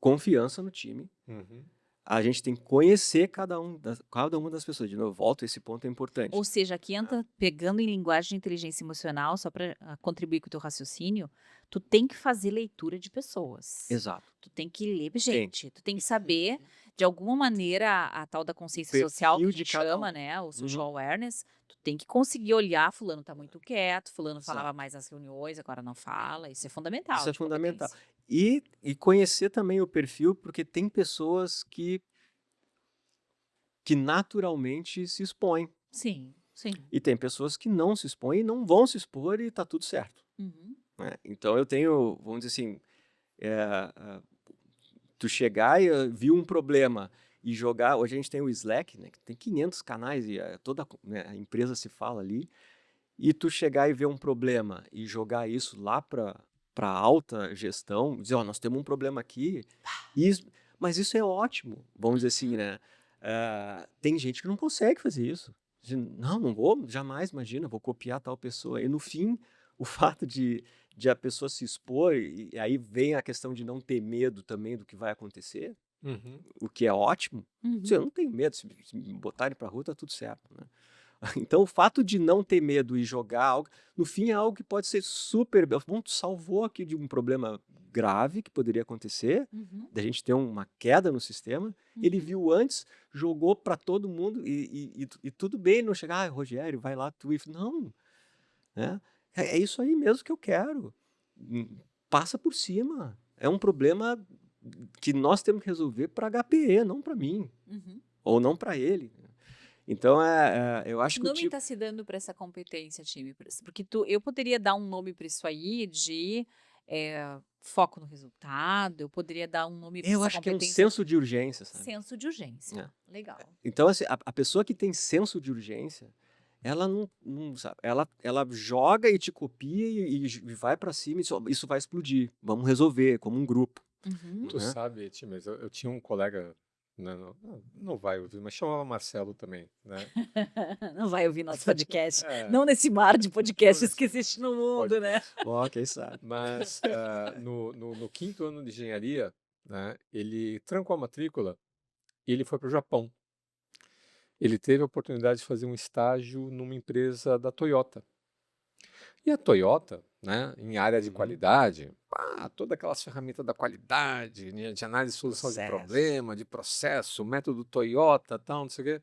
confiança no time. uhum. A gente tem que conhecer cada uma das pessoas. De novo, volto, esse ponto é importante. Ou seja, aqui entra pegando em linguagem de inteligência emocional, só para contribuir com o teu raciocínio, tu tem que fazer leitura de pessoas. Exato. Tu tem que ler gente, tu tem que saber, de alguma maneira, a tal da consciência social que a Perfil de gente cada chama, um. né, o Uhum. social awareness, tu tem que conseguir olhar, fulano tá muito quieto, fulano Exato. falava mais nas reuniões, agora não fala, isso é fundamental. Isso é de fundamental. competência. E conhecer também o perfil, porque tem pessoas que naturalmente se expõem. Sim, sim. E tem pessoas que não se expõem e não vão se expor e tá tudo certo. Uhum. Né? Então eu tenho, vamos dizer assim, tu chegar e viu um problema e jogar. Hoje a gente tem o Slack, né, que tem 500 canais e toda, né, a empresa se fala ali. E tu chegar e ver um problema e jogar isso lá para alta gestão, dizer, ó, nós temos um problema aqui, mas isso é ótimo, vamos dizer assim, né? Tem gente que não consegue fazer isso. Não vou, jamais, imagina, vou copiar tal pessoa. E no fim, o fato de a pessoa se expor, e aí vem a questão de não ter medo também do que vai acontecer, Uhum. o que é ótimo. Uhum. Eu não tenho medo, se me botarem para rua, tá tudo certo, né? Então, o fato de não ter medo e jogar algo, no fim, é algo que pode ser super. Bom, tu salvou aqui de um problema grave que poderia acontecer, Uhum. da gente ter uma queda no sistema. Ele Uhum. viu antes, jogou para todo mundo e tudo bem, não chegar, Rogério, vai lá, tu. Não, né? É isso aí mesmo que eu quero. Passa por cima. É um problema que nós temos que resolver para HPE, não para mim, Uhum. ou não para ele. Então, eu acho Que que o nome tipo. está se dando para essa competência, time? Porque eu poderia dar um nome para isso aí de foco no resultado, eu poderia dar um nome para Eu essa acho que é um competência senso de urgência, sabe? senso de urgência. Legal. Então, assim, a pessoa que tem senso de urgência, ela não sabe, ela joga e te copia e vai para cima, isso vai explodir. Vamos resolver como um grupo. Uhum. Tu Né? sabe, Timas, eu tinha um colega, né, não vai ouvir, mas chamava Marcelo também, né? Não vai ouvir nosso podcast. É, Não nesse mar de podcasts que existe no mundo, Pode. né? Ó, quem sabe? Mas no quinto ano de engenharia, né, ele trancou a matrícula e ele foi para o Japão. Ele teve a oportunidade de fazer um estágio numa empresa da Toyota. E a Toyota, né, em área de Uhum. qualidade, todas aquelas ferramentas da qualidade, né, de análise e solução de Processo. problema, de processo, método Toyota, tal, não sei o quê.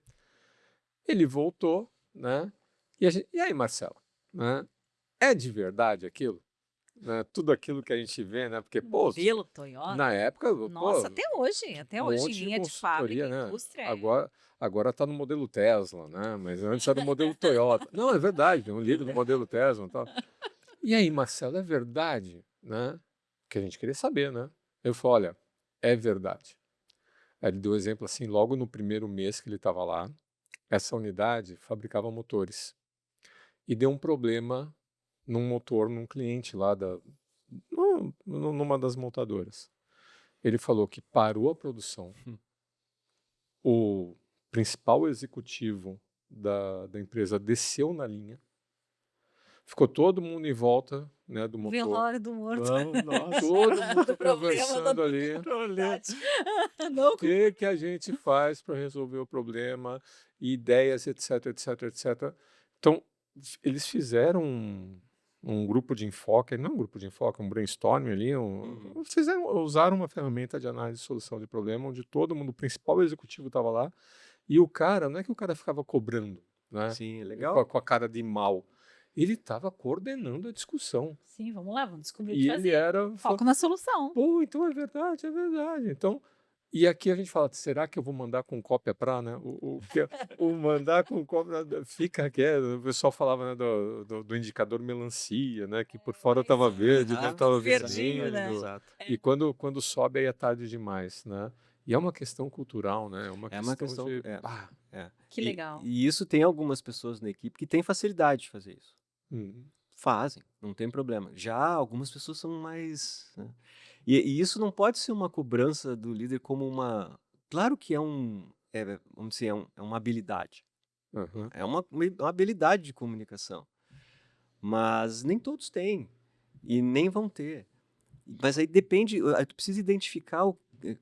Ele voltou, né? E aí, Marcelo, né? É de verdade aquilo? Né? Tudo aquilo que a gente vê, né? Porque, pô, Modelo Toyota. na época, Nossa, pô, até um hoje, em monte de linha de fábrica, consultoria, né? indústria. Agora tá no modelo Tesla, né? Mas antes era no modelo Toyota. Não, é verdade, tem um livro do modelo Tesla e tal. E aí, Marcelo, é verdade, né? Que a gente queria saber, né? Eu falei, olha, é verdade. Aí ele deu exemplo assim, logo no primeiro mês que ele estava lá, essa unidade fabricava motores. E deu um problema num motor, num cliente lá numa das montadoras. Ele falou que parou a produção. O principal executivo da empresa desceu na linha. Ficou todo mundo em volta, né, do motor. Velório do morto. Nossa. Todo mundo Problema conversando ali. Não, O que a gente faz para resolver o problema, ideias, etc, etc, etc. Então, eles fizeram um grupo de enfoque, não um grupo de enfoque, um brainstorming ali, Uhum. usaram uma ferramenta de análise e solução de problema, onde todo mundo, o principal executivo estava lá, e o cara, não é que o cara ficava cobrando, né, Sim, com legal. a cara de mal, ele estava coordenando a discussão, Sim, vamos lá, vamos descobrir o que e ele fazer. era, Foco na solução. pô, então é verdade, é verdade. Então, e aqui a gente fala, será que eu vou mandar com cópia pra, né? O mandar com cópia, fica quieto. O pessoal falava, né, do indicador melancia, né? Que por fora Ai, estava sim. verde, dentro estava Verdinho, vermelho. né? Exato. E quando sobe aí é tarde demais, né? E é uma questão cultural, né? É uma É uma questão questão. de, É, é. Que legal. E isso tem algumas pessoas na equipe que têm facilidade de fazer isso. hum, Fazem, não tem problema. Já algumas pessoas são mais, né. E isso não pode ser uma cobrança do líder como uma, claro que vamos dizer, é uma habilidade, aham. é uma habilidade de comunicação, mas nem todos têm, e nem vão ter. Mas aí depende, aí tu precisa identificar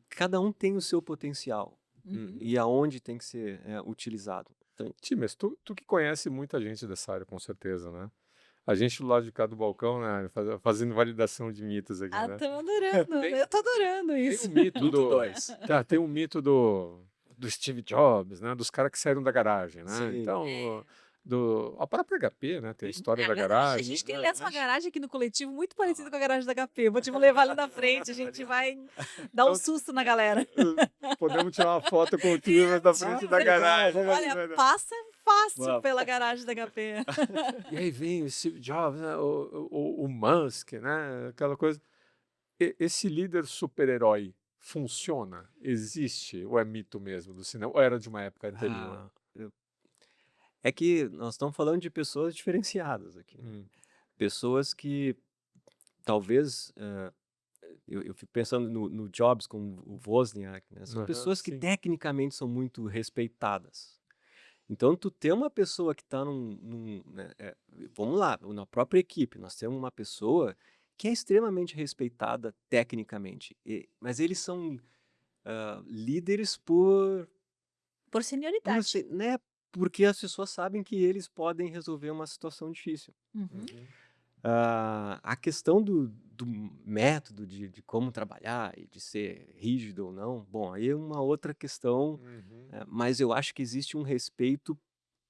cada um tem o seu potencial, Uhum. e aonde tem que ser, utilizado. Então Times, tu que conhece muita gente dessa área, com certeza, né? A gente do lado de cá do balcão, né? Fazendo validação de mitos aqui, Ah, né? tô adorando. Tem, Eu tô adorando tem isso. o mito Mito do. 2. Tá, tem o mito do Steve Jobs, né? Dos caras que saíram da garagem, né? Sim. Então, a própria HP, né? Tem a história A da garagem. A garagem. gente tem, Né? aliás, uma garagem aqui no coletivo muito parecida com a garagem da HP. Vou te levar ali na frente, a gente vai dar um Então, susto na galera. podemos tirar uma foto com o time da frente da legal, garagem. Olha, passa fácil Vamos. pela garagem da HP. E aí vem o Steve Jobs, né? O Musk, né? Aquela coisa. Esse líder super-herói funciona? Existe? Ou é mito mesmo do cinema? Ou era de uma época anterior? Ah, é que nós estamos falando de pessoas diferenciadas aqui. Hum, Pessoas que talvez, eu fico pensando no Jobs com o Wozniak, né? São aham, pessoas que sim. tecnicamente são muito respeitadas. Então, tu ter uma pessoa que está né, vamos lá, na própria equipe, nós temos uma pessoa que é extremamente respeitada tecnicamente, mas eles são líderes Por senioridade. né, porque as pessoas sabem que eles podem resolver uma situação difícil. Uhum. Uhum. A questão do método de como trabalhar e de ser rígido ou não, bom, aí é uma outra questão, Uhum. mas eu acho que existe um respeito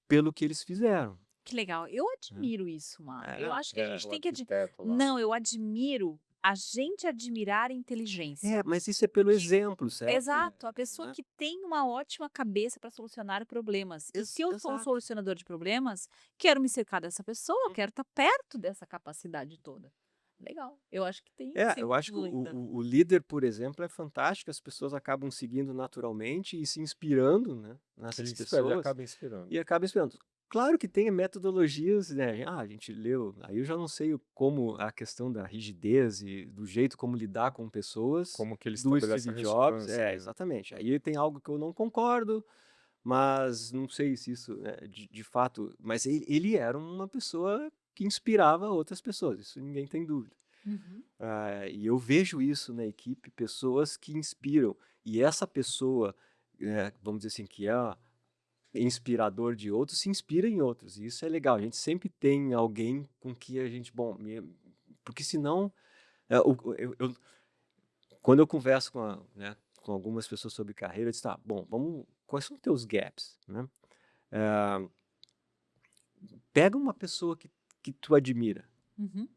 pelo que eles fizeram, Que legal. Eu né. admiro isso, Mar. Eu acho que a gente O tem que arquiteto lá. Não, eu admiro a gente admirar a inteligência. Mas isso é pelo exemplo, certo? Exato, a pessoa Né? que tem uma ótima cabeça para solucionar problemas. E se eu sou um Exato. solucionador de problemas, quero me cercar dessa pessoa, quero estar perto dessa capacidade toda. Legal. Eu acho que tem sim Eu acho que muita. o líder, por exemplo, é fantástico, as pessoas acabam seguindo naturalmente e se inspirando, né, nessas Ele pessoas acaba inspirando. e acaba inspirando. Claro que tem metodologias, né? A gente leu, aí eu já não sei como a questão da rigidez e do jeito como lidar com pessoas Como que ele do estabelece a Steve Jobs. ressonância, né? Exatamente. Aí tem algo que eu não concordo, mas não sei se isso, né, de fato. Mas ele era uma pessoa que inspirava outras pessoas, isso ninguém tem dúvida. Uhum. E eu vejo isso na equipe, pessoas que inspiram. E essa pessoa, vamos dizer assim, que é inspirador de outros, se inspira em outros. E isso é legal. A gente sempre tem alguém com que a gente, bom, porque senão, quando eu converso né, com algumas pessoas sobre carreira, eu disse, tá, bom, quais são os teus gaps, né? Eh, Pega uma pessoa que tu admira, Uhum.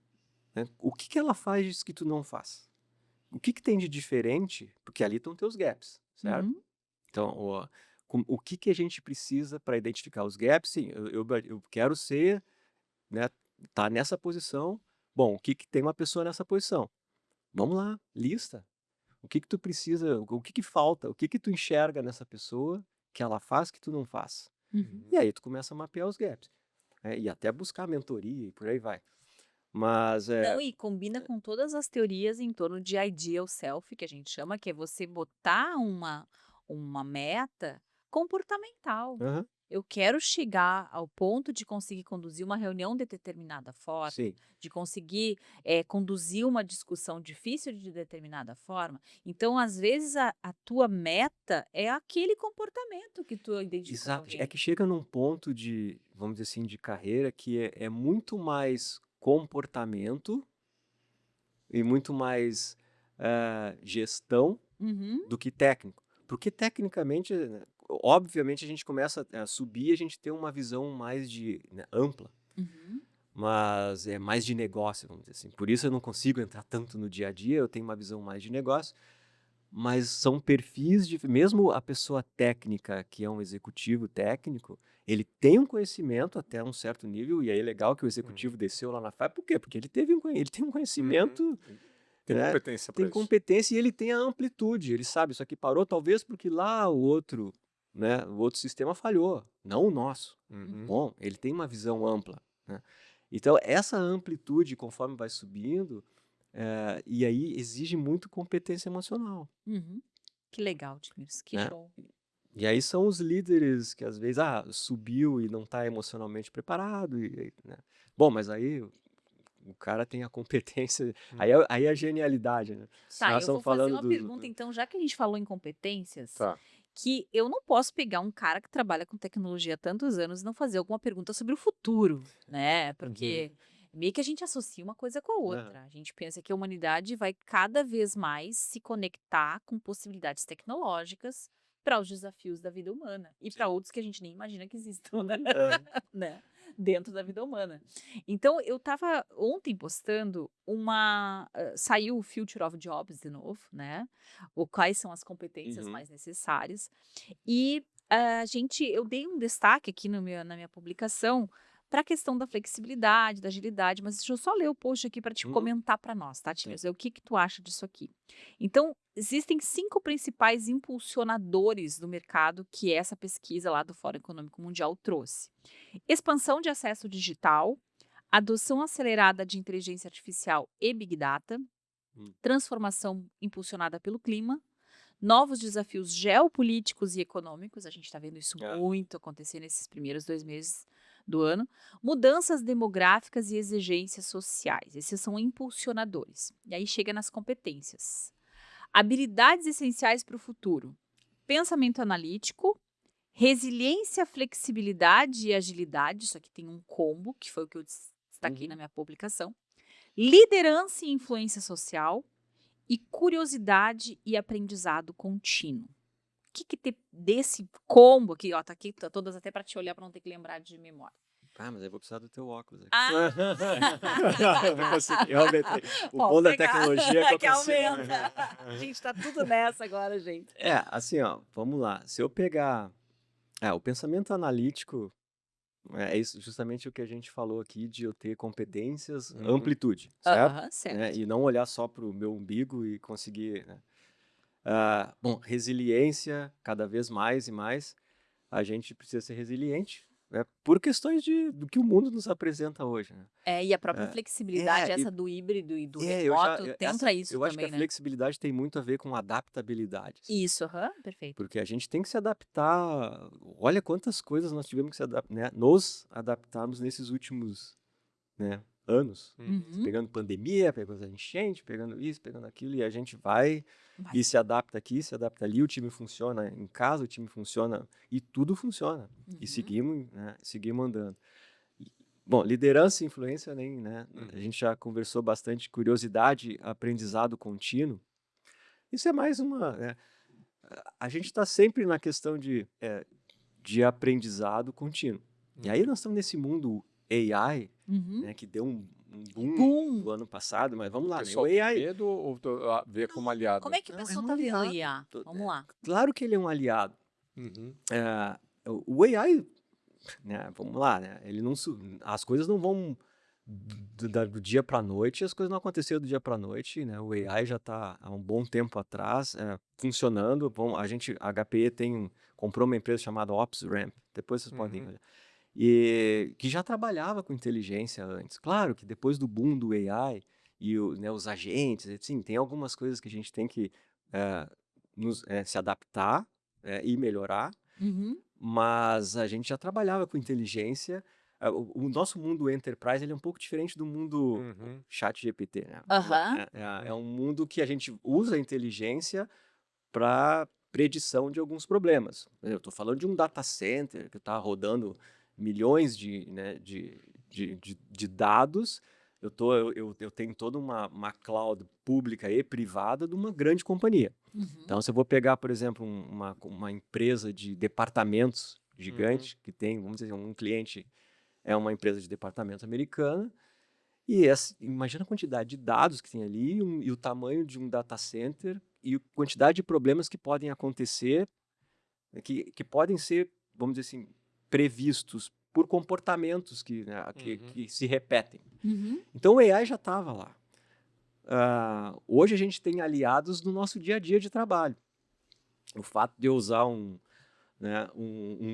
né? O que que ela faz que tu não faz? O que que tem de diferente? Porque ali estão teus gaps, certo? Uhum. Então, o que que a gente precisa para identificar os gaps? Sim, eu quero ser, né, tá nessa posição. Bom, o que que tem uma pessoa nessa posição? Vamos lá, lista. O que que tu precisa, o que que falta, o que que tu enxerga nessa pessoa que ela faz que tu não faz? Uhum. E aí tu começa a mapear os gaps, e até buscar mentoria e por aí vai. Mas Não, e combina com todas as teorias em torno de ideal self, que a gente chama, que é você botar uma meta comportamental. aham, Eu quero chegar ao ponto de conseguir conduzir uma reunião de determinada forma, sim. de conseguir conduzir uma discussão difícil de determinada forma. Então, às vezes, a tua meta é aquele comportamento que tu identificou com Exato. É alguém. que chega num ponto de, vamos dizer assim, de carreira que é muito mais comportamento e muito mais gestão Uhum. do que técnico. Porque tecnicamente, né, obviamente, a gente começa a subir e a gente tem uma visão mais ampla, Uhum. mas é mais de negócio, vamos dizer assim. Por isso eu não consigo entrar tanto no dia a dia, eu tenho uma visão mais de negócio, mas são perfis mesmo a pessoa técnica, que é um executivo técnico, ele tem um conhecimento até um certo nível, e aí é legal que o executivo desceu lá na fábrica. Por quê? Porque ele ele tem um conhecimento, Tem né? competência para Tem isso. competência e ele tem a amplitude. Ele sabe, isso aqui parou talvez porque lá o outro, né, o outro sistema falhou, não o nosso. Uhum. Bom, ele tem uma visão ampla, né? Então, essa amplitude, conforme vai subindo, e aí exige muito competência emocional, Uhum. Que legal, Timers. Que né? show. E aí são os líderes que às vezes, subiu e não está emocionalmente preparado, né? Bom, mas aí o cara tem a competência, aí é a genialidade, né? Tá, Nós eu estamos vou fazer falando uma pergunta, então, já que a gente falou em competências, Tá. que eu não posso pegar um cara que trabalha com tecnologia há tantos anos e não fazer alguma pergunta sobre o futuro, né? Porque meio que a gente associa uma coisa com a outra. A gente pensa que a humanidade vai cada vez mais se conectar com possibilidades tecnológicas para os desafios da vida humana e para outros que a gente nem imagina que existam, né? Né? Dentro da vida humana. Então, eu estava ontem postando saiu o Future of Jobs de novo, né? Quais são as competências Uhum. mais necessárias. E eu dei um destaque aqui na minha publicação para a questão da flexibilidade, da agilidade, mas deixa eu só ler o post aqui para te Uhum. comentar para nós, tá, Timers? O que tu acha disso aqui? Então, existem 5 principais impulsionadores do mercado que essa pesquisa lá do Fórum Econômico Mundial trouxe. Expansão de acesso digital, adoção acelerada de inteligência artificial e Big Data, transformação impulsionada pelo clima, novos desafios geopolíticos e econômicos, a gente está vendo isso muito acontecer nesses primeiros 2 meses do ano, mudanças demográficas e exigências sociais, esses são impulsionadores. E aí chega nas competências. Habilidades essenciais para o futuro, pensamento analítico, resiliência, flexibilidade e agilidade, isso aqui tem um combo, que foi o que eu destaquei na minha publicação, liderança e influência social, e curiosidade e aprendizado contínuo. O que tem desse combo aqui, ó, tá aqui, tá todas até para te olhar para não ter que lembrar de memória. Mas eu vou precisar do teu óculos aqui. Eu aumentei. O bom da tecnologia é que eu consigo. aumenta. A gente tá tudo nessa agora, gente. Assim, ó, vamos lá. Se eu pegar o pensamento analítico, é isso, justamente o que a gente falou aqui de eu ter competências, amplitude, certo? Certo. E não olhar só para o meu umbigo e conseguir, né? Bom, resiliência, cada vez mais e mais, a gente precisa ser resiliente, né? Por questões do que o mundo nos apresenta hoje, né? E a própria flexibilidade, essa do híbrido e do remoto, entra isso eu também, acho que a né? flexibilidade tem muito a ver com adaptabilidade. Isso, perfeito. Porque a gente tem que se adaptar. Olha quantas coisas nós tivemos que se adaptar, né? Nos adaptarmos nesses últimos, né, anos. Pegando pandemia, pegando a enchente, pegando isso, pegando aquilo, e a gente vai e se adapta aqui, se adapta ali, o time funciona em casa, o time funciona, e tudo funciona. E seguimos, né, seguimos andando. Bom, liderança e influência, né? A gente já conversou bastante, curiosidade, aprendizado contínuo. Isso é mais uma... né, a gente está sempre na questão de aprendizado contínuo. E aí nós estamos nesse mundo AI, né, que deu um boom no ano passado, mas vamos lá, né? O AI... tem medo ou vê como aliado? Como é que o pessoal tá vendo o IA? Vamos lá. Claro que ele é um aliado. O AI, né, vamos lá, né? Ele não, as coisas não vão do dia para a noite, as coisas não aconteceram do dia para a noite, né? O AI já está há um bom tempo atrás funcionando. Bom, a HPE comprou uma empresa chamada OpsRamp, depois vocês podem olhar, e que já trabalhava com inteligência antes. Claro que depois do boom do AI e né, os agentes, assim, tem algumas coisas que a gente tem que se adaptar e melhorar, mas a gente já trabalhava com inteligência. O nosso mundo enterprise ele é um pouco diferente do mundo chat GPT, né? É um mundo que a gente usa a inteligência para predição de alguns problemas. Eu estou falando de um data center que está rodando milhões de dados, eu tenho toda uma cloud pública e privada de uma grande companhia. Então, se eu vou pegar, por exemplo, uma empresa de departamentos gigante, que tem, vamos dizer, um cliente é uma empresa de departamento americana, e imagina a quantidade de dados que tem ali e o tamanho de um data center e a quantidade de problemas que podem acontecer, né, que podem ser, vamos dizer assim, previstos por comportamentos que se repetem. Então, o AI já estava lá. Hoje a gente tem aliados no nosso dia a dia de trabalho. O fato de eu usar um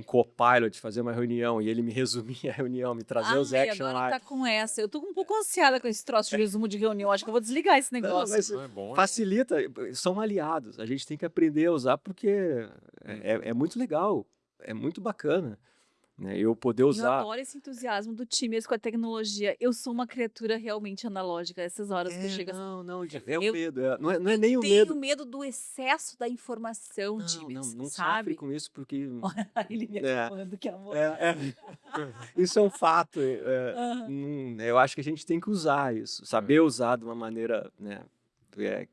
copilot, fazer uma reunião e ele me resumir a reunião, me trazer os action agora items. tá com essa. Eu tô um pouco ansiada com esse troço de resumo de reunião. Acho que eu vou desligar esse Não, negócio. mas Não é bom, facilita, são aliados. A gente tem que aprender a usar porque é muito legal, é muito bacana, né? Eu poder Eu usar. adoro esse entusiasmo do Teamers com a tecnologia. Eu sou uma criatura realmente analógica. Essas horas que eu chego assim. Não, é Eu- o medo. Não é nem o Tenho medo. medo do excesso da informação, Não Teamers, sofre sabe? com isso porque Ele me É. amando, que amor. isso é um fato. Aham. Eu acho que a gente tem que usar isso, saber usar de uma maneira, né,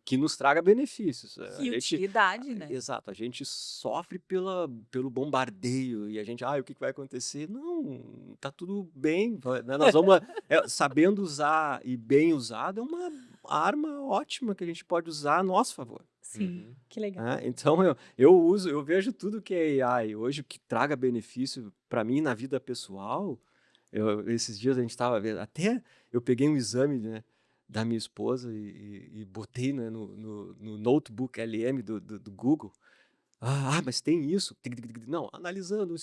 que nos traga benefícios. Que utilidade, né? Exato, a gente sofre pelo bombardeio e a gente, o que vai acontecer? Não, tá tudo bem, né? Nós vamos, sabendo usar e bem usado, é uma arma ótima que a gente pode usar a nosso favor. Sim, que legal. Né? Então eu vejo tudo que é AI hoje que traga benefício para mim na vida pessoal. Esses dias a gente estava vendo, até eu peguei um exame, né, da minha esposa e botei, né, no notebook LM do Google. Mas tem isso? Não, analisando.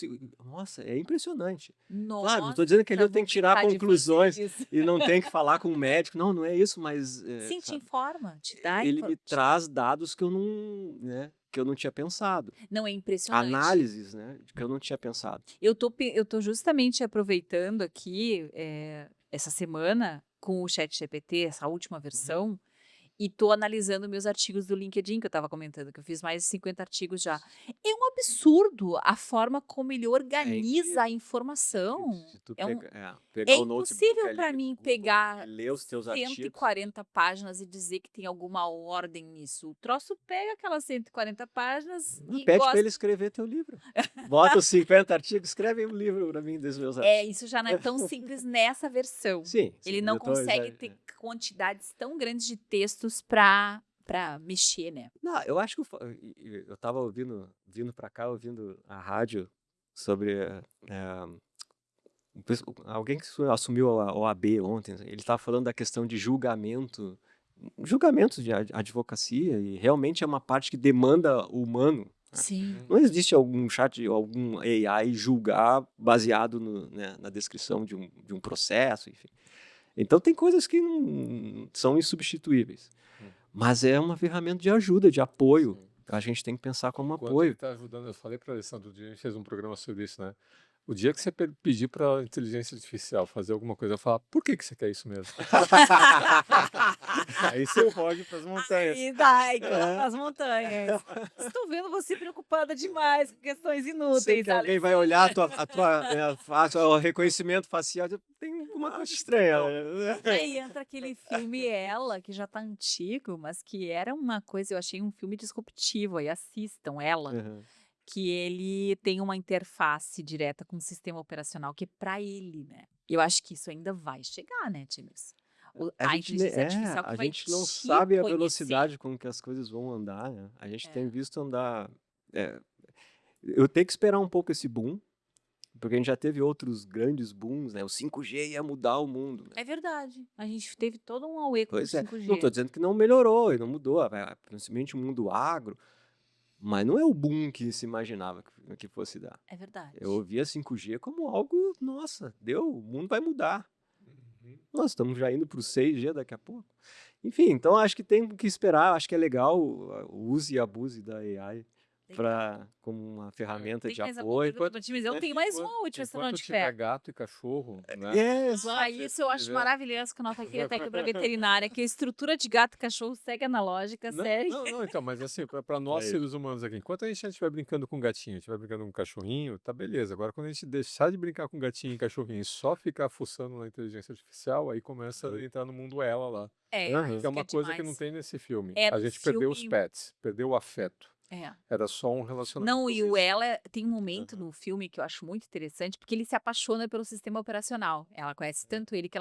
Nossa, é impressionante. Claro, não estou dizendo que ali eu tenho que tirar conclusões e não tenho que falar com o médico. Não é isso, mas Sim, te sabe, informa, te dá ele me traz dados que eu não tinha pensado. Não, é impressionante. Análises, né, que eu não tinha pensado. Eu tô justamente aproveitando aqui essa semana com o ChatGPT, essa última versão, e tô analisando meus artigos do LinkedIn, que eu estava comentando, que eu fiz mais de 50 artigos já. É um absurdo a forma como ele organiza a informação. Se tu É um- pegar É o notebook impossível ali para do mim Google pegar e ler os teus artigos. 140 páginas e dizer que tem alguma ordem nisso. O troço pega aquelas 140 páginas e Pede gosta. para ele escrever teu livro. Bota os 50 artigos, escreve um livro para mim dos meus artigos. Isso já não é tão simples nessa versão. Sim. Ele não consegue ter quantidades tão grandes de textos para mexer, né? Não, eu acho que eu estava vindo para cá, ouvindo a rádio sobre alguém que assumiu a OAB ontem. Ele estava falando da questão de julgamentos de advocacia, e realmente é uma parte que demanda o humano. Sim. Não existe algum algum AI julgar baseado na descrição de um processo, enfim. Então tem coisas que não são insubstituíveis. Mas é uma ferramenta de ajuda, de apoio. A gente tem que pensar como Enquanto apoio. ele está ajudando, eu falei para a Alessandro, a gente fez um programa sobre isso, né? O dia que você pedir para a inteligência artificial fazer alguma coisa, eu falar, por que você quer isso mesmo? Aí você foge para as montanhas. E dá, igual as montanhas. Estou vendo você preocupada demais com questões inúteis. Sei que alguém vai olhar a tua face, o reconhecimento facial, tem alguma coisa estranha. Aí entra aquele filme Ela, que já tá antigo, mas que era uma coisa, eu achei um filme disruptivo, aí assistam Ela, que ele tem uma interface direta com o sistema operacional que é para ele, né? Eu acho que isso ainda vai chegar, né, Timers? A inteligência artificial que a vai gente não te sabe a conhecer. velocidade com que as coisas vão andar, né? A gente tem visto andar. Eu tenho que esperar um pouco esse boom, porque a gente já teve outros grandes booms, né? O 5G ia mudar o mundo. Né? É verdade. A gente teve todo um auê com o Pois é. 5G. Não estou dizendo que não melhorou e não mudou, principalmente o mundo agro, mas não é o boom que se imaginava que fosse dar. É verdade. Eu ouvia 5G como algo, nossa, o mundo vai mudar. Nós estamos já indo para o 6G daqui a pouco. Enfim, então acho que tem que esperar, acho que é legal o use e abuse da AI como uma ferramenta Tem de mais alguma apoio. pergunta pra ti? Mas eu tenho mais uma última, se não Enquanto tiver. tiver gato e cachorro, né? Ah, isso eu acho maravilhoso que o Nota aqui até que para veterinária, que a estrutura de gato e cachorro segue analógica, segue. Não, então, mas assim, para nós É seres humanos aqui, enquanto a gente estiver brincando com gatinho, estiver brincando com cachorrinho, tá beleza. Agora, quando a gente deixar de brincar com gatinho e cachorrinho e só ficar fuçando na inteligência artificial, aí começa a entrar no mundo ela lá. É, Aham. Que é uma fica coisa que não demais. tem nesse filme. É, A no gente perdeu os filme- pets, perdeu o afeto. É. Era só um relacionamento. Não, e o físico. ela tem um momento no filme que eu acho muito interessante, porque ele se apaixona pelo sistema operacional. Ela conhece tanto ele que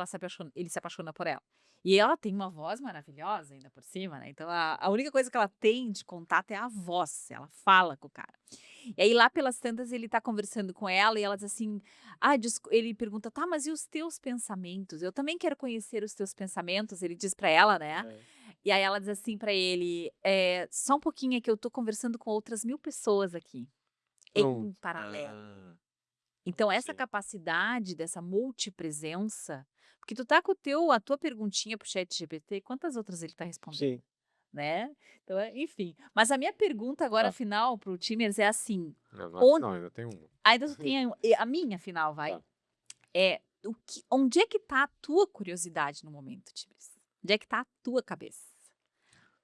ele se apaixona por ela. E ela tem uma voz maravilhosa ainda por cima, né? Então a única coisa que ela tem de contato é a voz. Ela fala com o cara. E aí lá pelas tantas ele tá conversando com ela e ela diz assim: ele pergunta, tá, mas e os teus pensamentos? Eu também quero conhecer os teus pensamentos. Ele diz pra ela, né? E aí ela diz assim pra ele, só um pouquinho é que eu tô conversando com outras 1000 pessoas aqui, em Pronto. paralelo. Ah, Então essa sim. capacidade dessa multipresença, porque tu tá com a tua perguntinha pro ChatGPT, quantas outras ele tá respondendo, Sim. né? Então, enfim. Mas a minha pergunta agora Tá. final pro Timers é assim, Não, onde- não, ainda tem uma. ainda tu tem a minha final, vai, Tá. onde é que tá a tua curiosidade no momento, Timers? Onde é que tá a tua cabeça?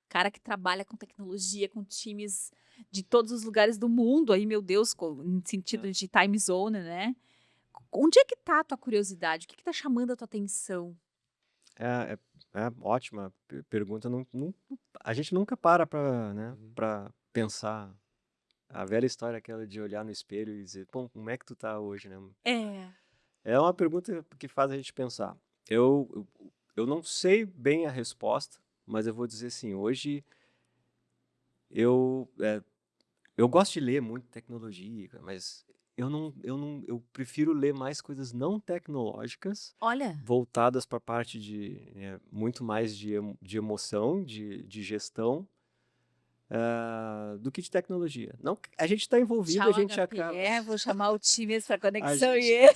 Cara que trabalha com tecnologia, com times de todos os lugares do mundo, aí, meu Deus, em sentido de time zone, né? Onde é que tá a tua curiosidade? O que tá chamando a tua atenção? É ótima pergunta. A gente nunca para né, Uhum. para pensar. A velha história aquela de olhar no espelho e dizer, pô, como é que tu tá hoje, né? É. É uma pergunta que faz a gente pensar. Eu não sei bem a resposta, mas eu vou dizer assim, hoje eu gosto de ler muito tecnologia, mas eu prefiro ler mais coisas não tecnológicas, Olha, voltadas para a parte de muito mais de emoção, de gestão, do que de tecnologia. Não, a gente está envolvido, tchau, a gente HP. acaba. Vou chamar o Timers para conexão gente- e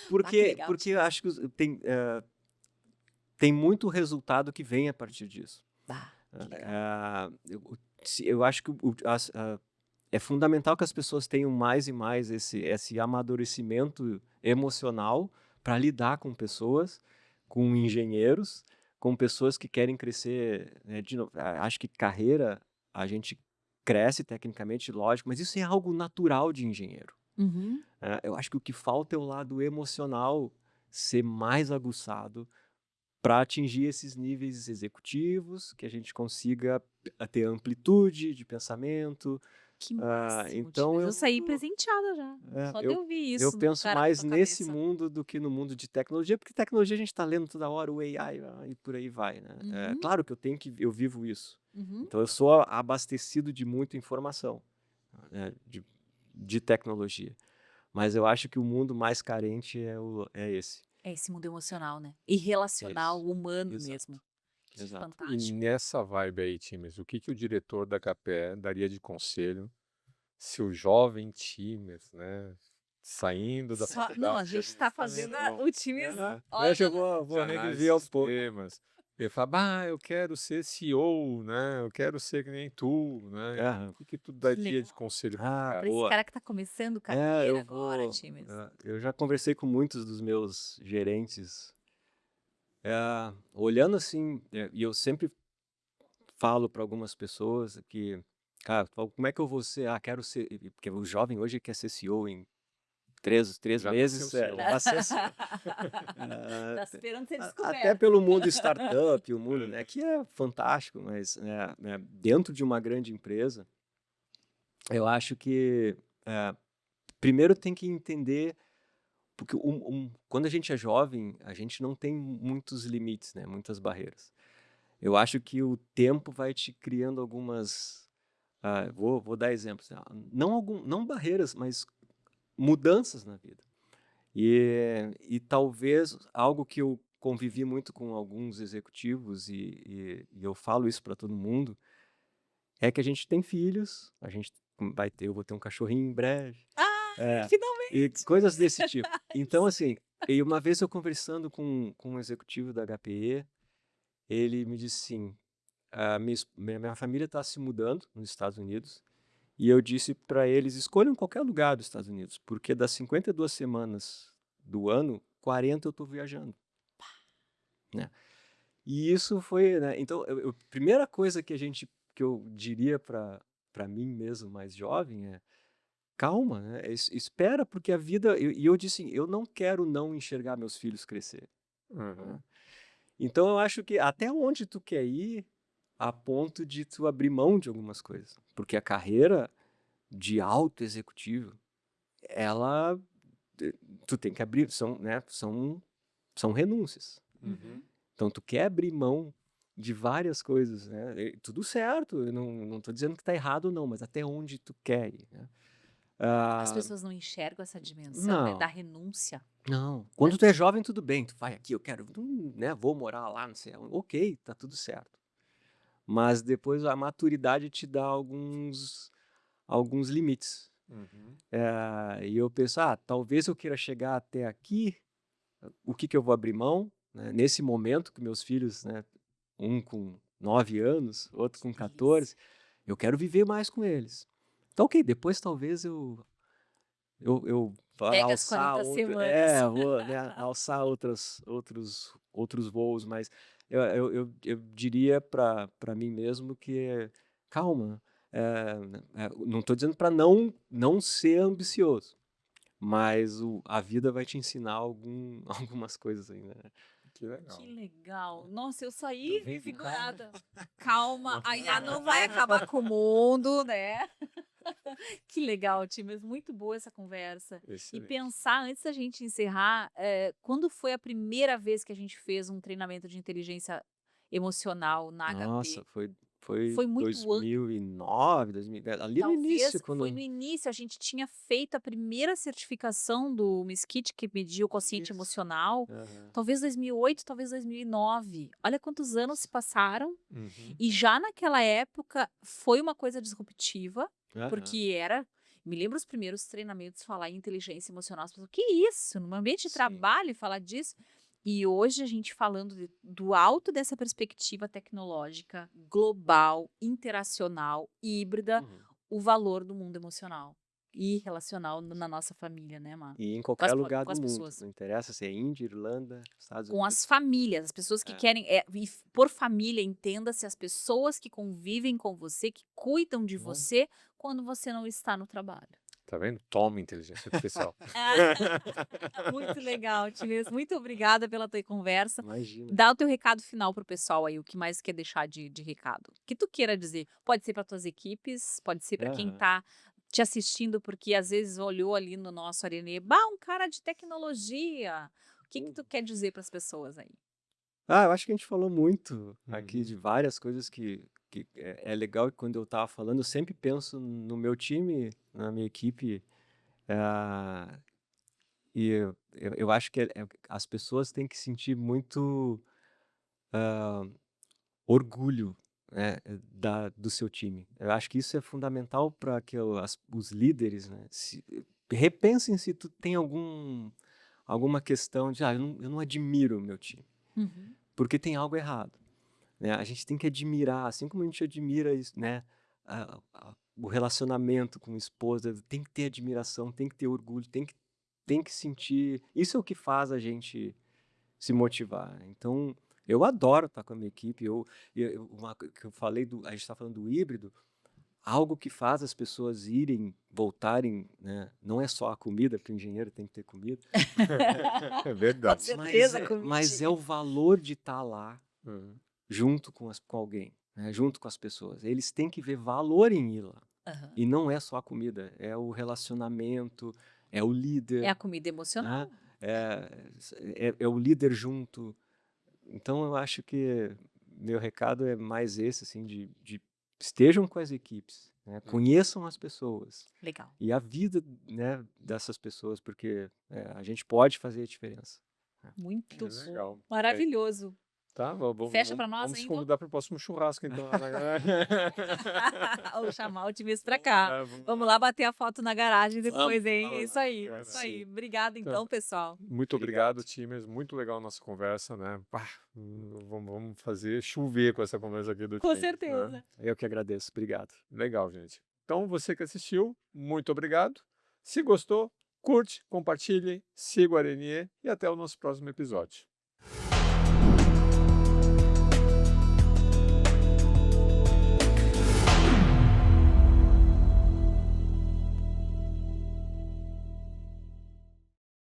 Porque, legal. porque eu acho que tem muito resultado que vem a partir disso. Bah, que legal. Eu acho que é fundamental que as pessoas tenham mais e mais esse amadurecimento emocional para lidar com pessoas, com engenheiros, com pessoas que querem crescer. Né, de novo, acho que carreira a gente cresce tecnicamente, lógico, mas isso é algo natural de engenheiro. Uhum. Eu acho que o que falta é o lado emocional ser mais aguçado para atingir esses níveis executivos, que a gente consiga ter amplitude de pensamento. Que máximo, Então Timers. Eu saí presenteada já. Só de eu ouvir isso. eu do penso cara na mais tua nesse cabeça. mundo do que no mundo de tecnologia, porque tecnologia a gente está lendo toda hora, o AI e por aí vai, né? Uhum. Claro que eu vivo isso. Uhum. Então eu sou abastecido de muita informação, né, de tecnologia. Mas eu acho que o mundo mais carente é esse. É esse mundo emocional, né? E relacional, isso. humano Exato. mesmo. Que Exato. E fantástico. nessa vibe aí, Timers, o que o diretor da KPE daria de conselho se o jovem Timers, né, saindo da Não, faculdade a gente tá fazendo administração, o time. olha, Deixa eu de vou análise reviver de um pouco. sistemas, ele fala, eu quero ser CEO, né, eu quero ser que nem tu, né, Aham. o que tu Que daria legal. de conselho pro cara? Pra esse Boa. cara que tá começando carreira eu agora, vou. Timers. Eu já conversei com muitos dos meus gerentes. Olhando assim, e eu sempre falo para algumas pessoas que, cara, como é que eu vou ser? Quero ser. Porque o jovem hoje quer ser CEO em três Já meses. nasceu CEO. Já vai ser CEO. Tá esperando ser Até descoberto. pelo mundo startup, o mundo, né, que é fantástico, mas dentro de uma grande empresa, eu acho que primeiro tem que entender, porque quando a gente é jovem, a gente não tem muitos limites, né, muitas barreiras. Eu acho que o tempo vai te criando algumas. Vou dar exemplos. Não barreiras, mas mudanças na vida. E talvez algo que eu convivi muito com alguns executivos, e eu falo isso para todo mundo, é que a gente tem filhos, eu vou ter um cachorrinho em breve. Finalmente. E coisas desse tipo. Então, assim, e uma vez eu conversando com um executivo da HPE, ele me disse assim, minha família está se mudando nos Estados Unidos e eu disse para eles, escolham qualquer lugar dos Estados Unidos, porque das 52 semanas do ano, 40 eu estou viajando, né? E isso foi, né? Então, a primeira coisa que eu diria para mim mesmo mais jovem é calma, né? Espera, porque a vida. E eu disse, assim, eu não quero não enxergar meus filhos crescer. Uhum. Né? Então eu acho que até onde tu quer ir, a ponto de tu abrir mão de algumas coisas, porque a carreira de alto executivo, ela, tu tem que abrir, são renúncias. Uhum. Então tu quer abrir mão de várias coisas, né? Tudo certo, eu não estou dizendo que está errado ou não, mas até onde tu quer ir, né? As pessoas não enxergam essa dimensão, né, da Não, renúncia. não. Quando tu é jovem, tudo bem, tu vai aqui, eu quero, né? Vou morar lá, não sei, ok, tá tudo certo. Mas depois a maturidade te dá alguns limites. Uhum. E eu penso, talvez eu queira chegar até aqui, o que eu vou abrir mão, né? Nesse momento que meus filhos, né, um com 9 anos, outro com 14, eu quero viver mais com eles. Então, ok, depois talvez eu vá Pega as alçar 40 semanas. vou, né, alçar outros voos, mas eu diria para mim mesmo que calma, não estou dizendo para não ser ambicioso, mas a vida vai te ensinar algumas coisas ainda, né? Que legal. Que legal. Nossa, eu saí Vem com calma. figurada. Calma, ainda não vai acabar com o mundo, né? Que legal, Timas. Muito boa essa conversa. E Excelente. pensar, antes da gente encerrar, quando foi a primeira vez que a gente fez um treinamento de inteligência emocional na Nossa, HP? foi Foi muito 2009, 2010, ali no Talvez início, foi no quando... início, a gente tinha feito a primeira certificação do Miskit, que mediu o quociente Isso. emocional, Aham. talvez 2008, talvez 2009. Olha quantos anos se passaram. Uhum. E já naquela época foi uma coisa disruptiva, Aham. porque me lembro os primeiros treinamentos falar em inteligência emocional, as pessoas, que isso? No ambiente de Sim. trabalho falar disso? E hoje a gente falando do alto dessa perspectiva tecnológica, global, interacional, híbrida, Uhum. o valor do mundo emocional e relacional na nossa família, né, Má? E em Com qualquer as, lugar com do as mundo, pessoas. não interessa se é Índia, Irlanda, Estados Com Unidos. as famílias, as pessoas que É. querem. E por família, entenda-se as pessoas que convivem com você, que cuidam de Uhum. você quando você não está no trabalho. Tá vendo? Toma inteligência artificial. Muito legal, Times. Muito obrigada pela tua conversa. Imagina. Dá o teu recado final pro pessoal aí, o que mais quer deixar de recado. O que tu queira dizer. Pode ser para tuas equipes, pode ser para quem Aham. tá te assistindo, porque às vezes olhou ali no nosso Arenê, um cara de tecnologia. O que tu quer dizer para as pessoas aí? Eu acho que a gente falou muito aqui Uhum. de várias coisas que é legal, e quando eu estava falando, eu sempre penso no meu time, na minha equipe, e eu acho que as pessoas têm que sentir muito orgulho, né, do seu time. Eu acho que isso é fundamental para que os líderes, né, repensem se tu tem alguma questão de, eu não admiro o meu time, Uhum. porque tem algo errado, né? A gente tem que admirar, assim como a gente admira isso, né, o relacionamento com a esposa, tem que ter admiração, tem que ter orgulho, tem que sentir. Isso é o que faz a gente se motivar. Então, eu adoro estar com a minha equipe. Que eu falei a gente está falando do híbrido, algo que faz as pessoas voltarem, né? Não é só a comida, porque o engenheiro tem que ter comida. É verdade. Com certeza, Mas é o valor de estar lá Uhum. junto com alguém, né? Junto com as pessoas. Eles têm que ver valor em ir lá. Aham. E não é só a comida, é o relacionamento, é o líder. É a comida emocional. Né? É o líder junto. Então, eu acho que meu recado é mais esse, assim, de estejam com as equipes, né? Conheçam as pessoas Legal. e a vida, né, dessas pessoas, porque a gente pode fazer a diferença. Muito É legal. bom. Maravilhoso. Tá? Fecha pra nós vamos ainda? convidar para o próximo churrasco, então. Ou chamar o otimista pra cá. Vamos Vamos lá bater a foto na garagem depois, Vamos, hein? vamos. Isso aí, Agora isso aí. sim. Obrigada então, pessoal. Muito obrigado, Timers. Muito legal a nossa conversa, né? Pá, vamos fazer chover com essa conversa aqui do Com Timers, certeza. né? Eu que agradeço. Obrigado. Legal, gente. Então, você que assistiu, muito obrigado. Se gostou, curte, compartilhe, siga o Arenier e até o nosso próximo episódio.